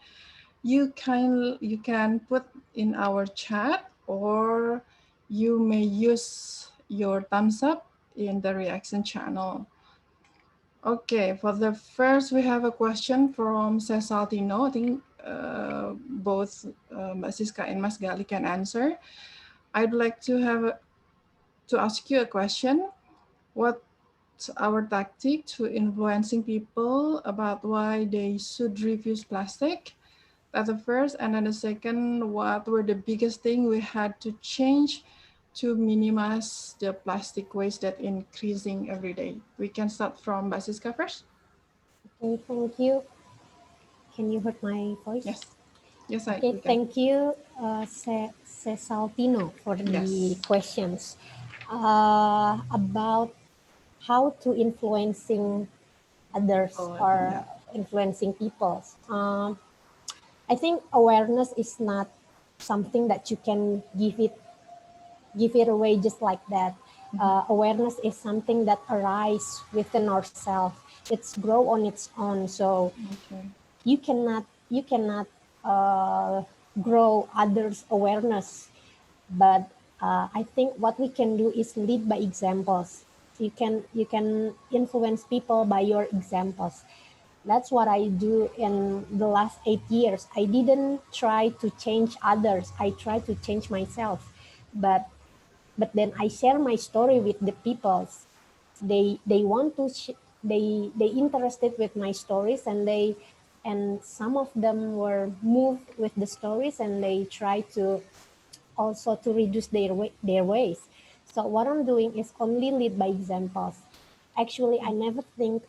you can put in our chat, or you may use your thumbs up in the reaction channel. Okay, for the first, we have a question from Cesar Tino. I think both Mbak Siska and Mas Gali can answer. I'd like to ask you a question. What our tactic to influencing people about why they should refuse plastic. That's the first. And then the second, what were the biggest thing we had to change to minimize the plastic waste that increasing every day. We can start from Basiska first. Okay, thank you. Can you hear my voice? Yes. Yes, Okay, we can. thank you, Cesaltino, for the Yes. questions about how to influencing others People, or yeah. influencing people. I think awareness is not something that you can give it away just like that. Awareness is something that arises within ourselves. It's grow on its own. So Okay. you cannot uh, grow others' awareness, but I think what we can do is lead by examples. You can influence people by your examples. That's what I do in the last 8 years. I didn't try to change others. I tried to change myself, but then I share my story with the people. They want to they interested with my stories, and some of them were moved with the stories, and they try to also to reduce their waste. So what I'm doing is only lead by examples. Actually, I never think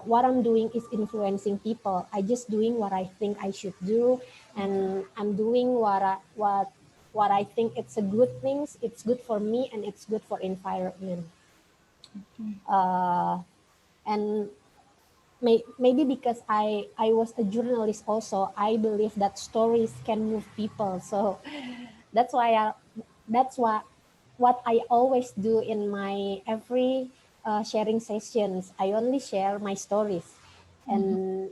what I'm doing is influencing people. I just doing what I think I should do, and I'm doing what I think it's a good things. It's good for me, and it's good for environment. Uh, and maybe because I was a journalist also, I believe that stories can move people. So that's why that's what I always do in my every sharing sessions. I only share my stories, and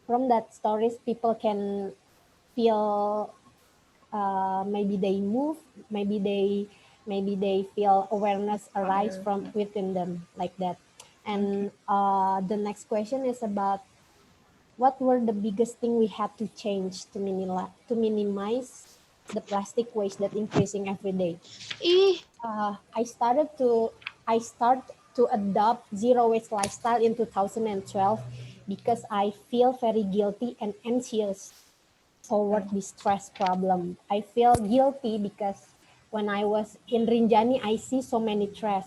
from that stories, people can feel maybe they move, maybe they feel awareness arise Inspired. from Yeah. within them like that. Okay. And the next question is about what were the biggest thing we had to change to minimize the plastic waste that increasing every day. Ih, I started to adopt zero waste lifestyle in 2012 because I feel very guilty and anxious toward Okay. the stress problem. I feel guilty because when I was in Rinjani, I see so many trash.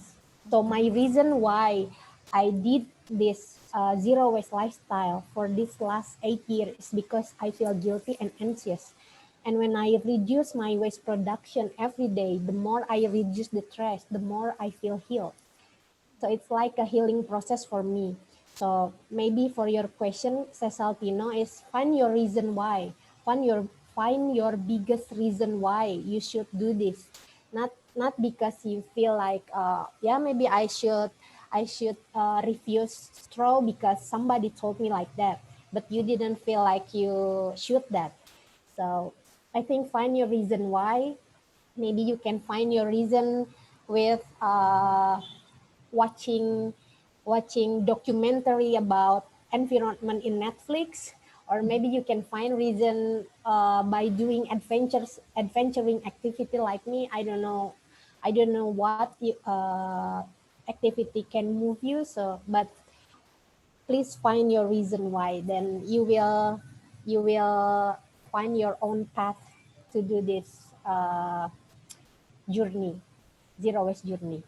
So my reason why I did this zero waste lifestyle for this last 8 years is because I feel guilty and anxious. And when I reduce my waste production every day, the more I reduce the trash, the more I feel healed. So it's like a healing process for me. So maybe for your question, Cesaltino, is find your reason why. Find your biggest reason why you should do this. Not because you feel like yeah, maybe I should refuse straw because somebody told me like that, but you didn't feel like you should that. So I think find your reason why. Maybe you can find your reason with watching documentary about environment in Netflix, or maybe you can find reason by doing adventuring activity like me. I don't know what activity can move you. So, but please find your reason why. Then you will find your own path to do this journey, zero waste journey.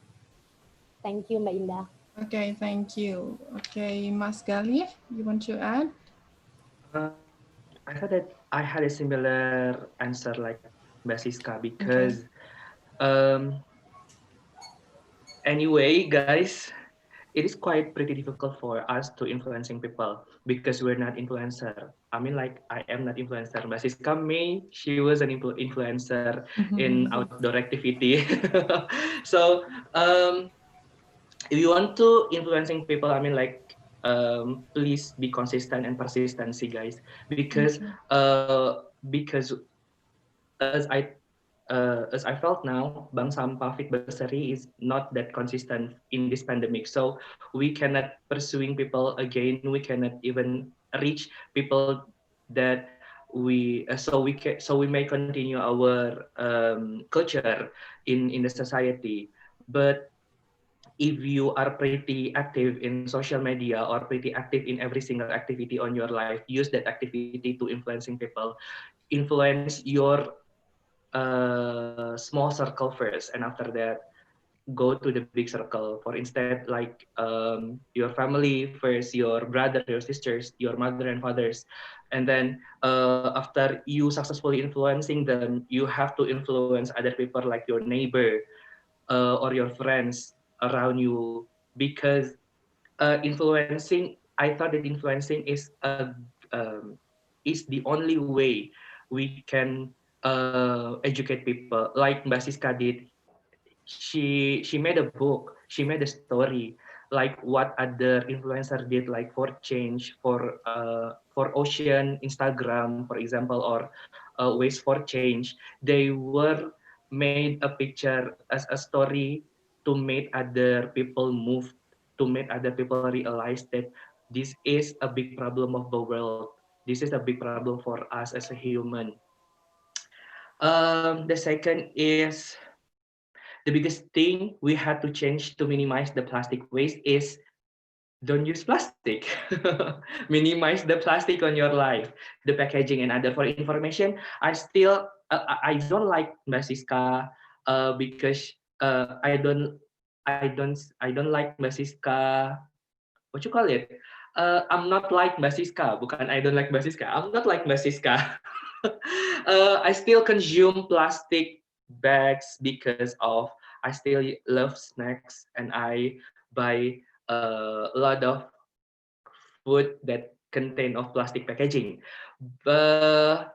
Thank you, Mbak Indah. Okay, thank you. Okay, Mas Gali, you want to add? Um, I thought that I had a similar answer like Basiska Okay. because um, anyway, guys, it is quite pretty difficult for us to influencing people because we're not influencer. I mean, like I am not influencer. Basiska May, she was an influencer in outdoor activity. So if you want to influencing people, I mean, like please be consistent and persistency, guys, because Okay. because as I felt now, Bank Sampah Fit Berseri is not that consistent in this pandemic. So we cannot pursuing people again. We cannot even reach people that so we may continue our culture in the society. But if you are pretty active in social media or pretty active in every single activity on your life, use that activity to influencing people, influence your small circle first, and after that go to the big circle. For instance, like your family first, your brother, your sisters, your mother and fathers, and then after you successfully influencing them, you have to influence other people like your neighbor or your friends around you, because influencing, I thought that influencing is the only way we can educate people, like Mbak Siska did. She made a book, she made a story, like what other influencer did, like for change, for ocean Instagram, for example, or waste for change. They were made a picture as a story to make other people move, to make other people realize that this is a big problem of the world, this is a big problem for us as a human. The second is, the biggest thing we had to change to minimize the plastic waste is don't use plastic. Minimize the plastic on your life, the packaging and other. For information, I don't like Mbak Siska because I don't like Mbak Siska. What you call it? I'm not like Mbak Siska. Bukan I don't like Mbak Siska. I'm not like Mbak Siska. I still consume plastic bags because of I still love snacks, and I buy a lot of food that contain of plastic packaging. But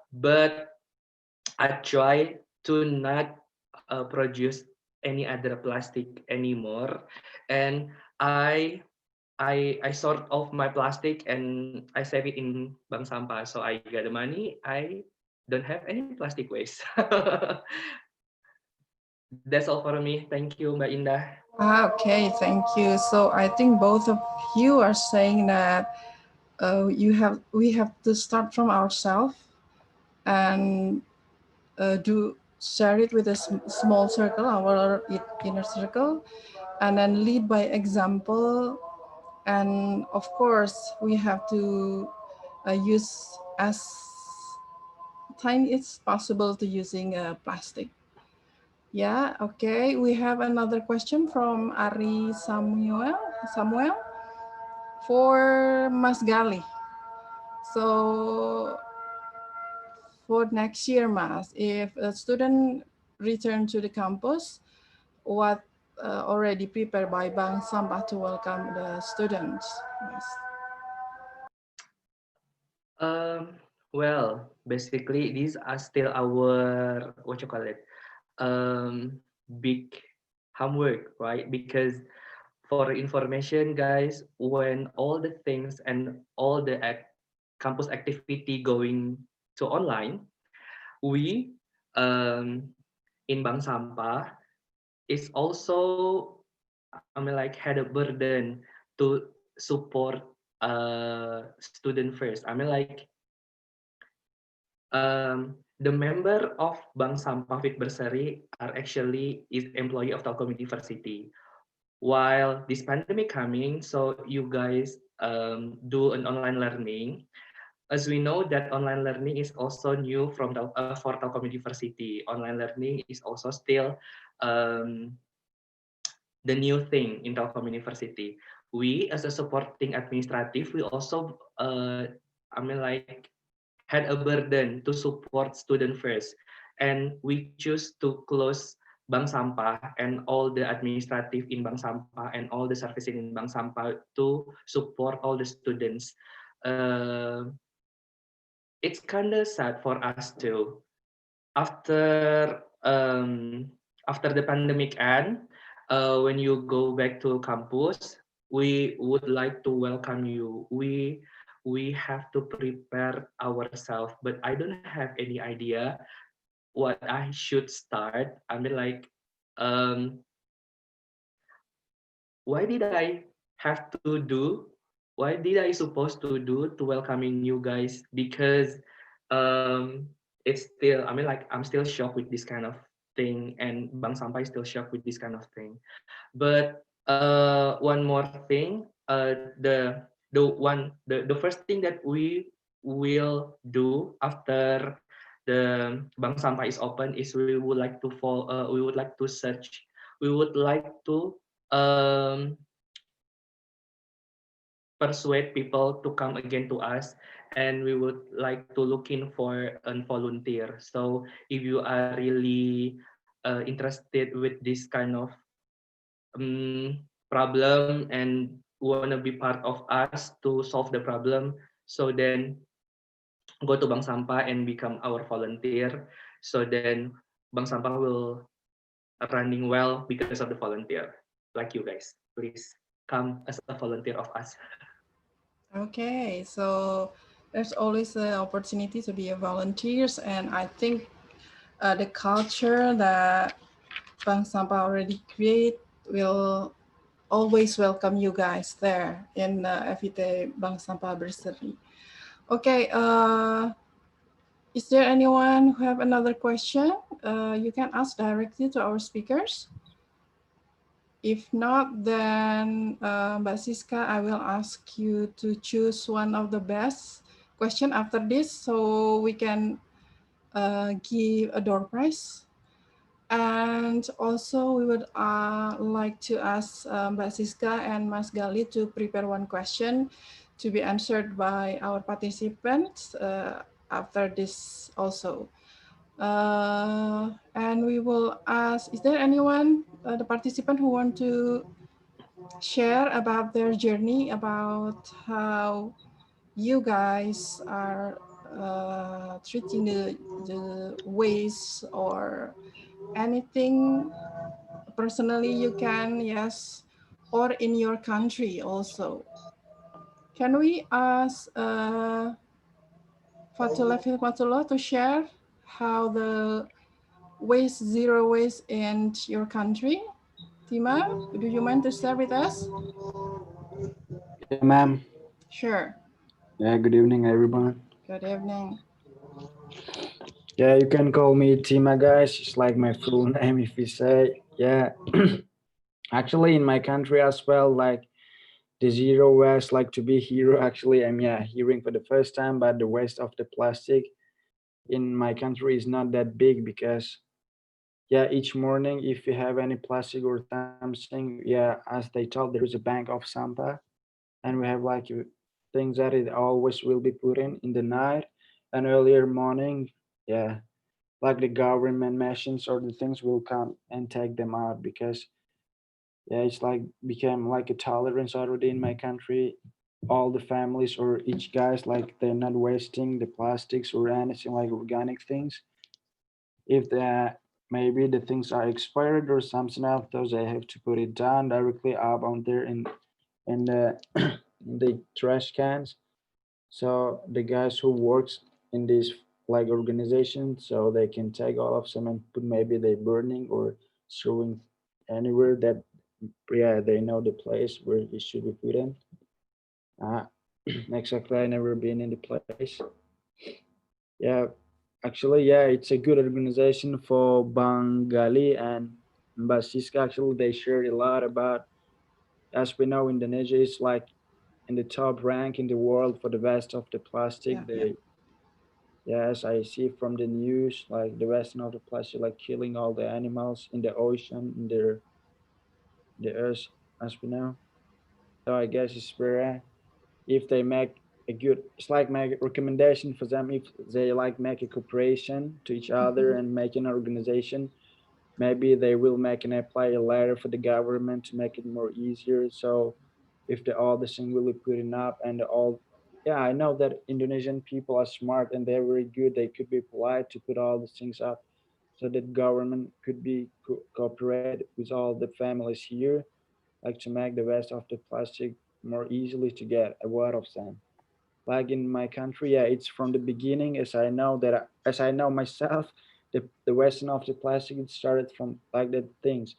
I try to not produce any other plastic anymore, and I I sort of my plastic and I save it in bank sampah. So I get the money. I don't have any plastic waste. That's all for me. Thank you, Mbak Indah. Okay, thank you. So I think both of you are saying that we have to start from ourselves and do share it with a small circle, our inner circle, and then lead by example. And of course, we have to use as tiny as possible to using plastic. Yeah, okay. We have another question from Ari Samuel. Samuel for Mas Gali. So for next year, Mas, if a student return to the campus, what already prepared by Bank Sampah to welcome the students, Mas? Well, basically, these are still our what you call it, big homework, right? Because for information, guys, when all the things and all the campus activity going to online, we in Bank Sampah is also, I mean, like had a burden to support student first. I mean, like the member of Bank Sampah with Bursary are actually is employee of Telkom University. While this pandemic coming, so you guys do an online learning. As we know that online learning is also new for Telkom University. Online learning is also still um, the new thing in Telkom University. We as a supporting administrative, we also I mean like had a burden to support student first, and we choose to close Bank Sampah and all the administrative in Bank Sampah and all the services in Bank Sampah to support all the students. Uh, it's kind of sad for us too. After after the pandemic end, when you go back to campus, we would like to welcome you. We have to prepare ourselves, but I don't have any idea what I should start. I mean, like, um, why did I have to do? Why did I supposed to do to welcoming you guys? Because it's still, I mean, like, I'm still shocked with this kind of thing, and Bang Sampai is still shocked with this kind of thing. But one more thing, the first thing that we will do after the bank sampah is open is we would like to search, we would like to um, persuade people to come again to us, and we would like to look in for a volunteer. So if you are really interested with this kind of problem and want to be part of us to solve the problem, so then go to bank sampah and become our volunteer. So then bank sampah will running well because of the volunteer, like you guys. Please come as a volunteer of us. Okay, so there's always the opportunity to be a volunteers, and I think the culture that Bank Sampah already create will always welcome you guys there in FIT Bank Sampah Bursary. Okay, is there anyone who have another question? You can ask directly to our speakers. If not, then Mbak Siska, I will ask you to choose one of the best question after this so we can give a door prize. And also we would like to ask Mbak Siska and Mas Gali to prepare one question to be answered by our participants after this also. And we will ask, is there anyone, the participant who want to share about their journey, about how you guys are treating the waste or anything personally you can, yes, or in your country also. Can we ask Fatullah to share how the zero waste in your country? Tima, do you mind to share with us? Yeah, ma'am. Sure. Yeah, good evening, everyone. Good evening. Yeah, you can call me Tima, guys. It's like my full name if you say. Yeah, actually, in my country as well, like the zero waste, like to be hero. Actually, I'm hearing for the first time, but the waste of the plastic in my country is not that big because each morning if you have any plastic or something, as they told, there is a bank of sampah, and we have like things that it always will be put in the night and earlier morning. Yeah, like the government machines or the things will come and take them out because it's like became like a tolerance already in my country. All the families or each guys, like they're not wasting the plastics or anything like organic things. If the maybe the things are expired or something else, those they have to put it down directly up on there in the in the trash cans. So the guys who works in this like organization, so they can take all of them and put maybe they burning or throwing anywhere that they know the place where it should be put in. Uh, exactly, I never been in the place. Yeah, actually, it's a good organization for Bengali and Mbak Siska. Actually, they shared a lot about, as we know, Indonesia is like in the top rank in the world for the waste of the Yeah, plastic. yeah. Yes, I see from the news, like the waste of the plastic, like killing all the animals in the ocean, in the earth, as we know. So I guess it's very, if they make a good, it's like make a recommendation for them if they like make a cooperation to each other Mhm. and make an organization. Maybe they will make and apply a letter for the government to make it more easier. So if the all the thing will be putting up and all, I know that Indonesian people are smart and they're very good. They could be polite to put all the things up so that government could be cooperate with all the families here, like to make the waste of the plastic more easily to get aware of them. Like in my country, it's from the beginning, as I know as I know myself, the wasting of the plastic, it started from like the things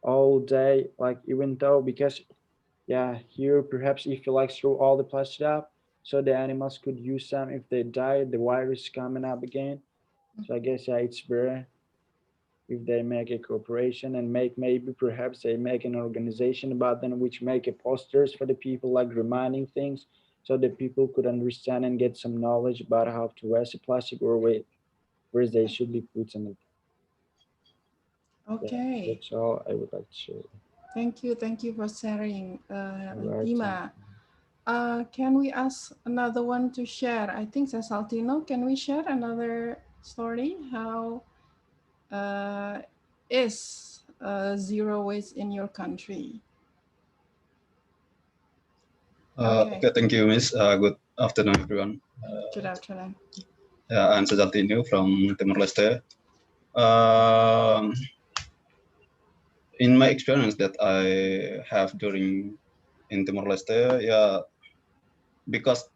all day, like even though because here perhaps if you like throw all the plastic up, so the animals could use some. If they die, the virus coming up again. So I guess it's very, if they make a cooperation and maybe perhaps they make an organization about them which make a posters for the people, like reminding things, so that people could understand and get some knowledge about how to waste plastic or where they should be put in it. Yeah, Okay. that's all I would like to share. Thank you for sharing, All right. Dima. Can we ask another one to share? I think Saltino, can we share another story? How is zero waste in your country? Okay, thank you, Miss. Good afternoon, everyone. Good afternoon. Yeah, I'm Sejatino from Timor-Leste. Um, in my experience that I have in Timor-Leste, yeah, because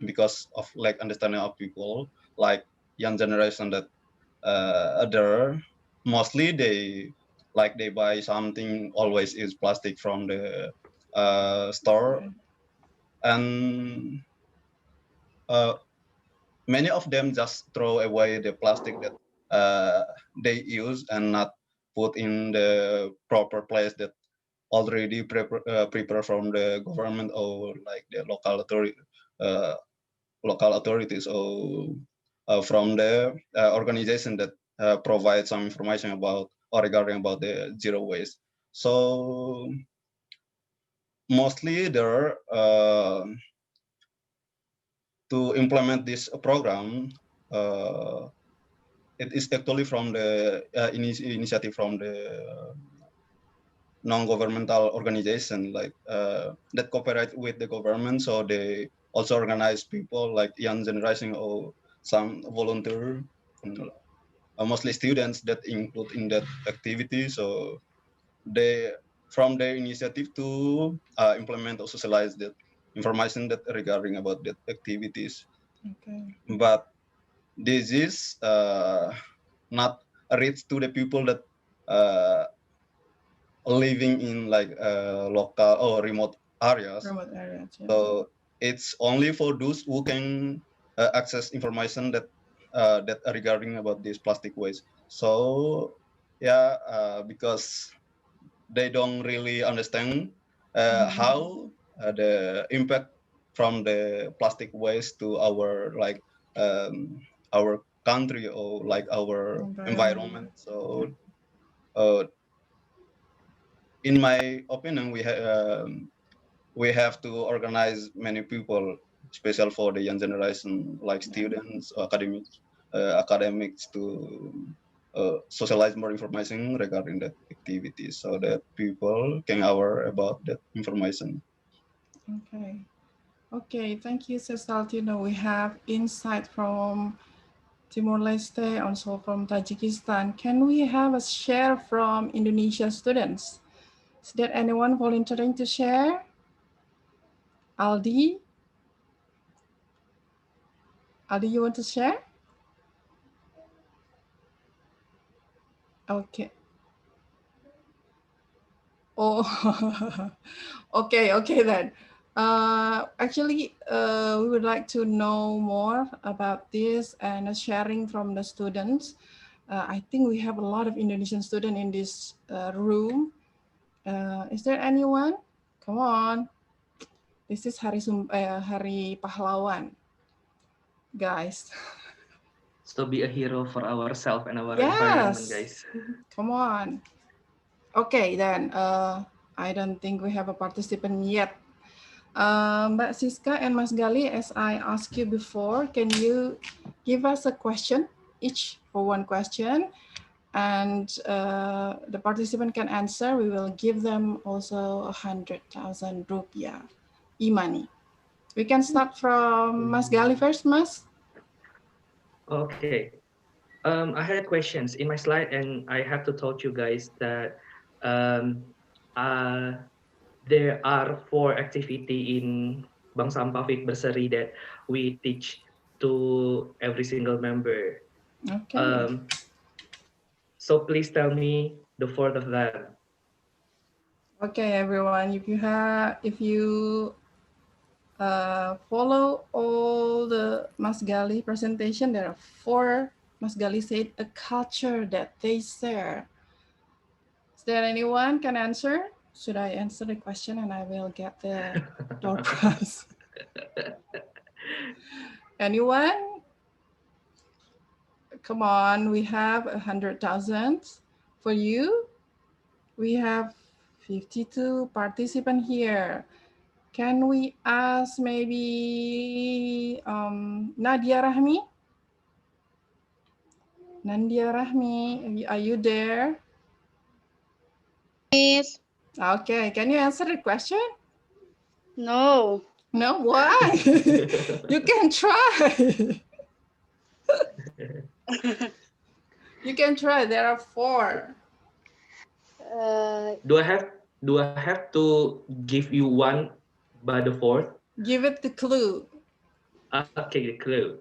because of like understanding of people, like young generation that other mostly they buy something always is plastic from the store, and many of them just throw away the plastic that they use and not put in the proper place that already prepared from the government or like the local authorities or from the organization that provide some information about or regarding about the zero waste. So mostly there to implement this program, it is actually from the initiative from the non-governmental organization like that cooperate with the government. So they also organize people like young generation or some volunteer, mostly students that include in that activity. So they from their initiative to implement or socialize that information that regarding about that activities. Okay. But this is not reach to the people that living in like local or remote areas. Remote areas. Yeah. So it's only for those who can access information that that are regarding about this plastic waste. So yeah, because they don't really understand how the impact from the plastic waste to our like our country or like our environment. So uh, in my opinion, we have to organize many people, especially for the young generation, like students, academics, to socialize more information regarding that activity, so that people can aware about that information. Okay. Okay, thank you, Saltino. We have insight from Timor-Leste, also from Tajikistan. Can we have a share from Indonesia students? Is there anyone volunteering to share? Aldi? Aldi, you want to share? Okay. Oh, okay then. Actually, we would like to know more about this and sharing from the students. I think we have a lot of Indonesian students in this room. Is there anyone? Come on. This is Hari Pahlawan, guys. So be a hero for ourselves and our environment, Yes. guys. Come on. Okay, then. I don't think we have a participant yet. Mbak Siska and Mas Gali, as I asked you before, can you give us a question, each for one question, and the participant can answer. We will give them also 100,000 rupiah e-money. We can start from Mas Gali first, Mas. Okay. I had questions in my slide, and I have to tell you guys that um, uh, there are 4 activity in Bank Sampah Week Berseri that we teach to every single member. Okay. So please tell me the 4 of them. Okay, everyone. If you follow all the Mas Gali presentation, there are 4 Mas Gali said a culture that they share. Is there anyone can answer? Should I answer the question and I will get the door prize? Anyone? Come on, we have 100,000 for you. We have 52 participants here. Can we ask maybe Nadia Rahmi? Nadia Rahmi, are you there? Miss, Okay, can you answer the question? no. No, why? You can try. You can try. There are 4. Do I have to give you one by the fourth? Give it the clue. Okay, the clue.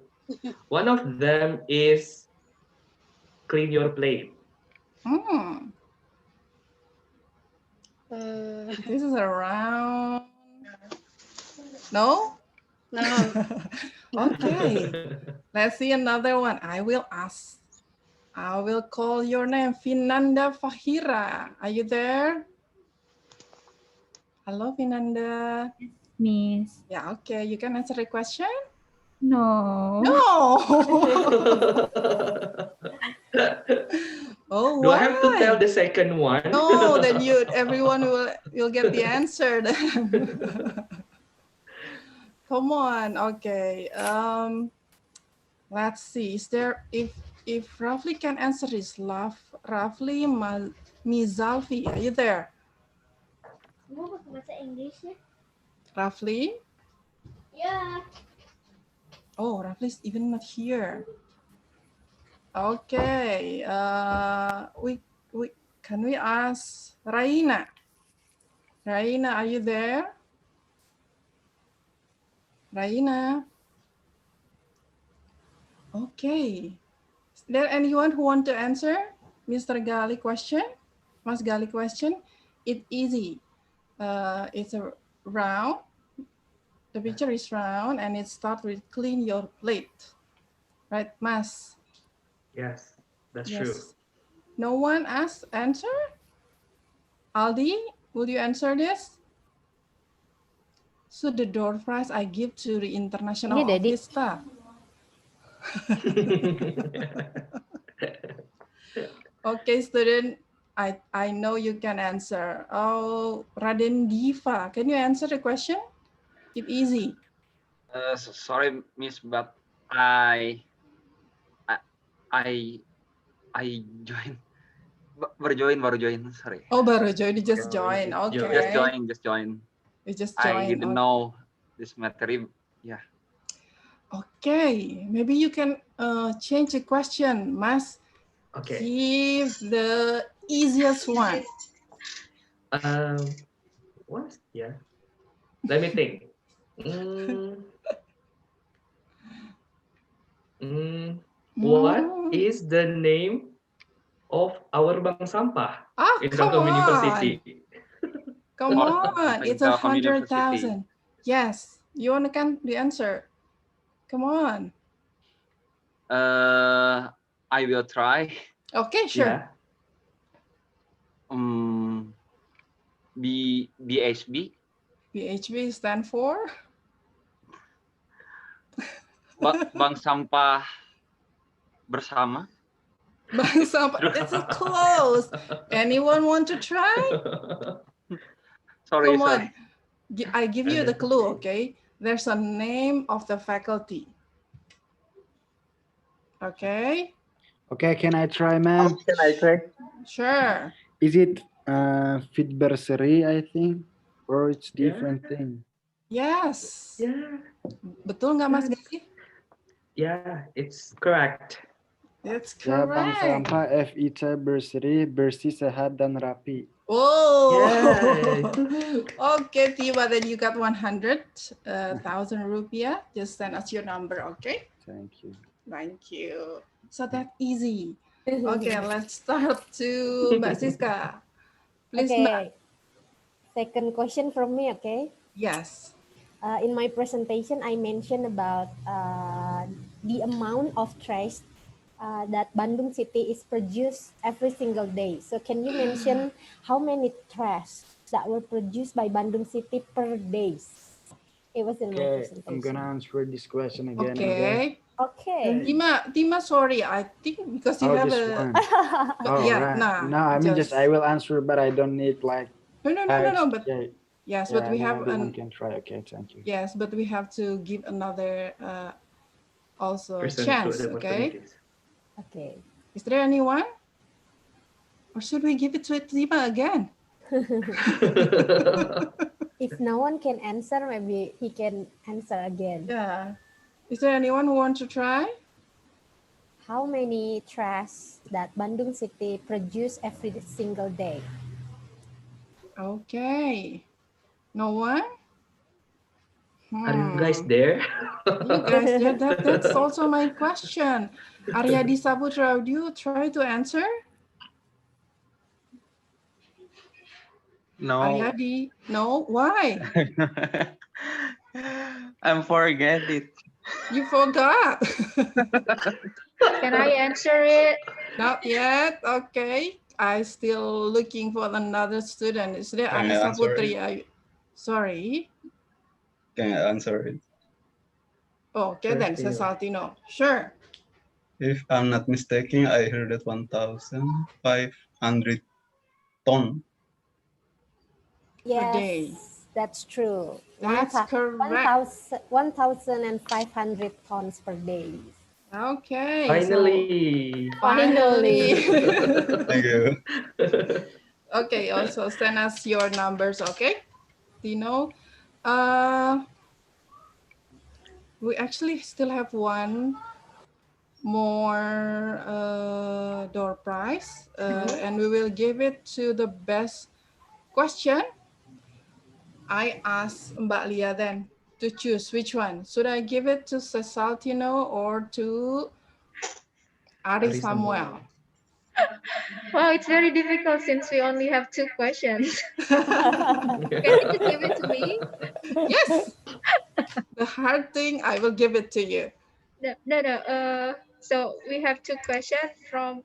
One of them is clean your plate. Hmm. This is around. No? No. Okay. Let's see another one. I will ask. I will call your name, Vinanda Fahira. Are you there? Hello, Vinanda. Miss. Yeah, okay. You can answer the question? No. No. Oh, Do why? I have to tell the second one? No, then everyone will get the answer then. Come on. Okay. Let's see. Is there if Rafli can answer this, Rafli Mizalfi, are you there? Bahasa Inggrisnya? Rafli? Ya. Oh, Rafli's even not here. Okay. We can we ask Raina? Raina, are you there? Raina? Okay. Is there anyone who want to answer Mr. Gali question? Mas Gali question? It's easy. It's a round. The picture is round and it starts with clean your plate. Right, Mas? Yes, that's Yes. true. No one asked answer? Aldi, will you answer this? So the door prize I give to the international Ini, Dedi. office staff. Okay, student, I know you can answer. Oh, Raden Diva, can you answer the question? It's easy. Sorry, Miss, but I join. Baru join. Sorry. Oh, baru join, you just join. Okay. Just join. You just I join. didn't know this material. Yeah. Okay, maybe you can change the question, Mas. Okay. Give the easiest one. What? Yeah. Let me think. What is the name of our bank sampah in come Telkom on. University? Come on, it's Telkom 100,000. Yes, you want to can the answer. Come on. I will try. Okay, sure. Yeah. BHB. BHB stand for Bank Sampah Bersama. Bank Sampah. It's a close. Anyone want to try? Sorry. Come on. I give you the clue, okay? There's a name of the faculty. Okay. Okay, can I try, ma'am? Can I try? Sure. Is it Fitberseri, I think? Or it's different thing? Yes. Yeah. Betul nggak, Mas Gali? Yeah, it's correct. That's Ya, bank correct. sampah FIC berseri, bersih, sehat, dan rapi. Oh. Yay. Okay, Tiba, then you got 100,000 rupiah. Just send us your number, okay? Thank you. Thank you. So that easy. Okay, let's start to Mbak Siska. Please, Mbak. Okay. Second question from me, okay? Yes. In my presentation, I mentioned about the amount of trash that Bandung city is produced every single day. So can you mention how many trash that were produced by Bandung city per day? It was in my Okay, I'm presentation. gonna answer this question again. Okay. Okay. Tima, sorry, I think because you Oh, have just a one. Oh, yeah, right. nah, No, I mean just I will answer, but I don't need like no, but yeah, yes, yeah. but we have Anyone can try. Okay, thank you. yes, but we have to give another also Person to chance. the Okay, opportunities. Okay. is there anyone, or should we give it to Tima again? If no one can answer, maybe he can answer again. Yeah, is there anyone who wants to try? How many trash that Bandung city produce every single day? Okay, no one. Are you guys there? You guys, that's also my question. Aryadi Saputra, would you try to answer? No. Aryadi, no, why? I'm forget it. You forgot. Can I answer it? Not yet. Okay. I still looking for another student. Is there Can I Anissa answer Putri? it? Sorry. Can I answer it? Okay, then Saltino. Sure. If I'm not mistaken, I heard that 1,500 ton. Yes, day. that's true. That's correct. 1,500 tons per day. Okay. Finally. Finally. Thank you. Okay, also send us your numbers, okay? Tino. We actually still have one more door prize, and we will give it to the best question. I asked Mbak Lia then to choose which one. Should I give it to Cesaltino or to Ari Samuel? Well, it's very difficult since we only have 2 questions. Can you just give it to me? Yes. The hard thing, I will give it to you. No. So we have 2 questions from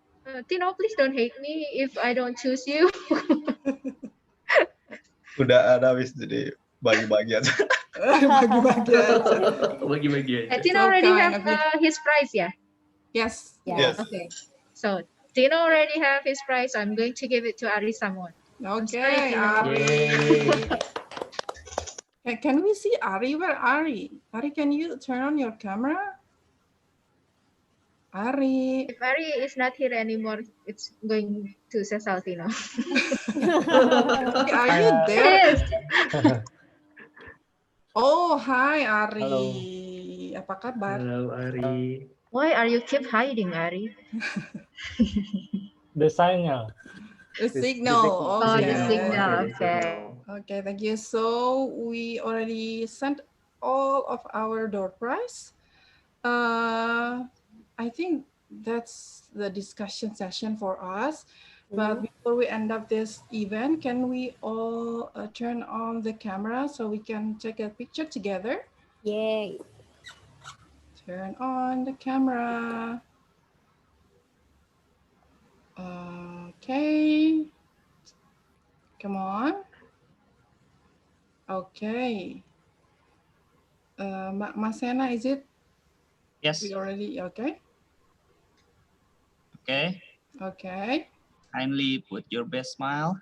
Tino. Please don't hate me if I don't choose you. Udah ada wis jadi bagi-bagi aja. Bagi-bagi aja. Bagi-bagi aja. Tino So already kind have of you. his prize, yeah? Yes. Yes. Okay. So Tino already have his prize. So I'm going to give it to Ari Samuel. Okay, Tino. Ari. Can we see Ari? Where Ari? Ari, can you turn on your camera? Ari. If Ari is not here anymore, it's going to Cesaltino. Are you there? Yes. Oh, hi Ari. Halo. Apa kabar? Halo Ari. Why are you keep hiding, Ari? The signal. The signal. Oh, Okay. the signal. Okay. Okay, thank you. So we already sent all of our door prize. I think that's the discussion session for us. But before we end up this event, can we all turn on the camera so we can take a picture together? Yay. Turn on the camera. Okay. Come on. Okay. Masena, is it? Yes. We already, okay. Okay. Okay. Kindly put your best smile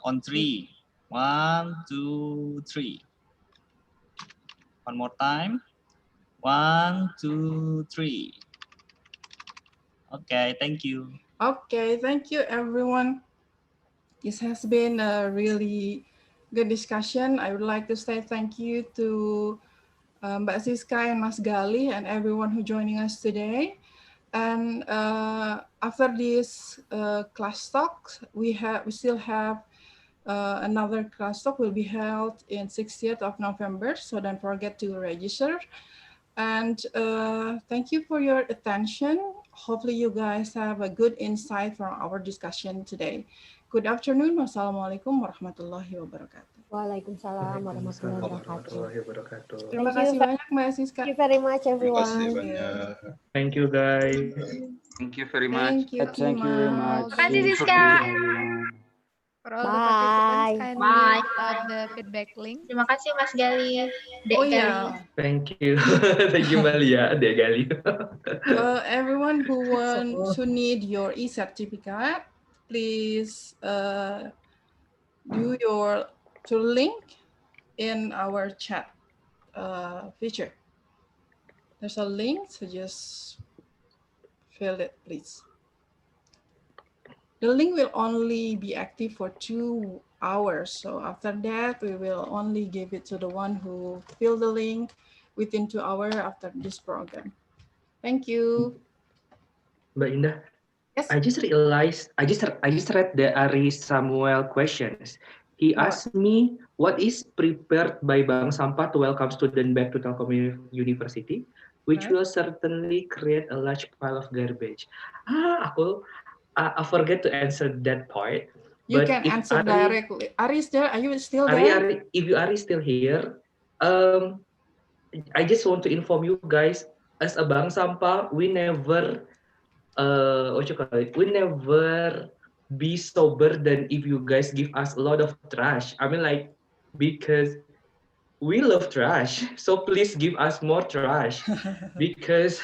on 3. 1, 2, 3. One more time. 1, 2, 3. Okay, thank you. Okay, thank you everyone. This has been a really good discussion. I would like to say thank you to Mbak Siska and Mas Gali and everyone who joining us today. And after this class talk, we still have another class talk will be held in 60th of November. So don't forget to register. And thank you for your attention. Hopefully you guys have a good insight from our discussion today. Good afternoon. Wassalamualaikum warahmatullahi wabarakatuh. Waalaikumsalam warahmatullahi Waalaikumsalam wabarakatuh. warahmatullahi wabarakatuh. Terima Thank you kasih banyak Mbak Siska. Thank you very much, Terima kasih everyone. banyak. Thank you guys. Thank you very much. Thank you, Thank you very much. Kimas. Makasih, See you Siska. everyone. For all the participants, Bye. kindly Bye. fill out the feedback link. Terima kasih Mas Gali, Dek Oh Gali. yeah, Thank you. Thank you Malia, Dek Gali. everyone who need your e-certificate, please do your link in our chat feature. There's a link, so just fill it, please. The link will only be active for 2 hours. So after that, we will only give it to the one who fill the link within 2 hours after this program. Thank you. Mbak Indah, Yes. I just realized, I just read the Ari Samuel questions. He What? asked me, what is prepared by Bank Sampah to welcome student back to Telkom University, which Right. will certainly create a large pile of garbage. I forget to answer that part. You But can if answer Ari, directly. Are you still Ari, there? Ari, if you are still here, I just want to inform you guys, as a Bank Sampah, we never what you call it, we never be so burdened if you guys give us a lot of trash. I mean, like, because we love trash, so please give us more trash. because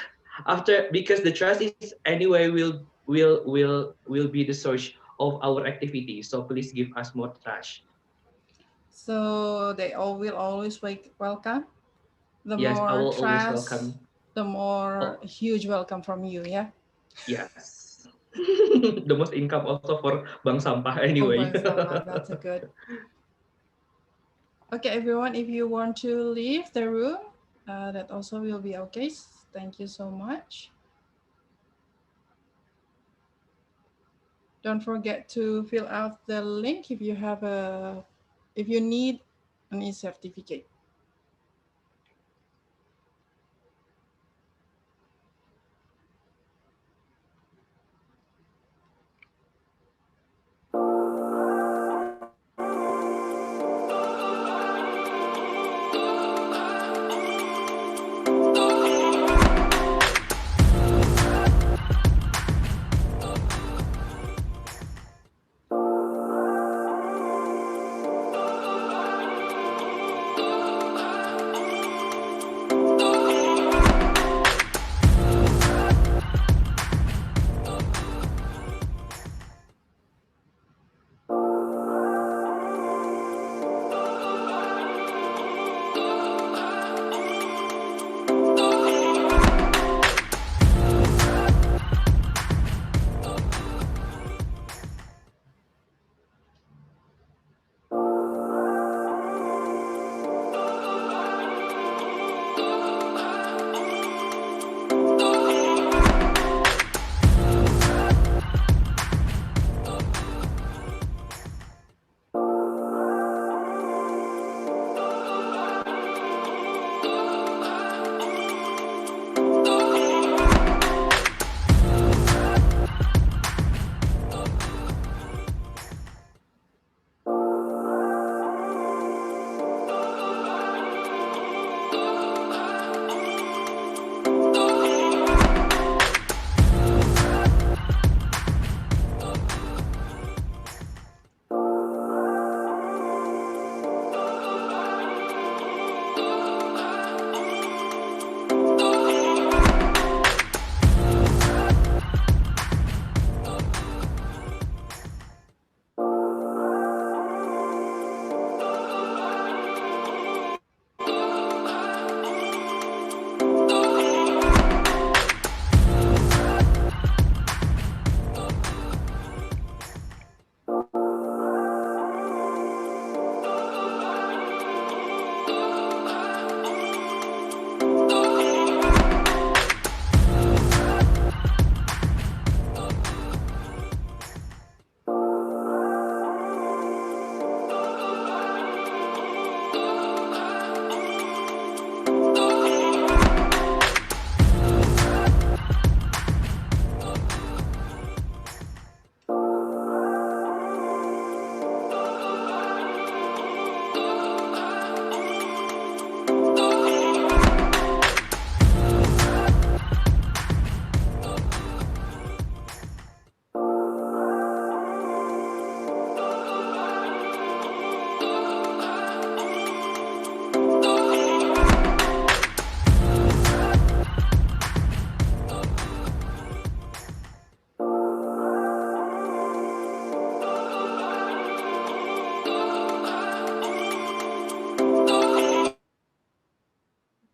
because the trash is anyway will be the source of our activity, so please give us more trash. So they all will always welcome. The Yes, I more will always trust, welcome. the more Oh, huge welcome from you, yeah? yes. The most income also for Bank Sampah Oh, anyway. Bang Salman, that's a good. Okay, everyone, if you want to leave the room, that also will be okay. Thank you so much. Don't forget to fill out the link if you have if you need an e-certificate.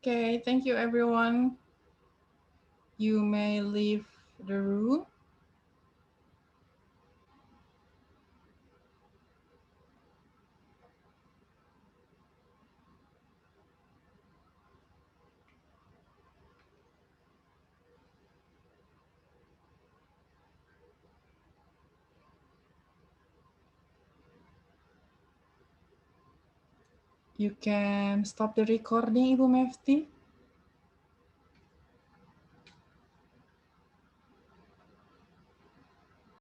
Okay, thank you everyone. You may leave the room. You can stop the recording, Ibu Mefti.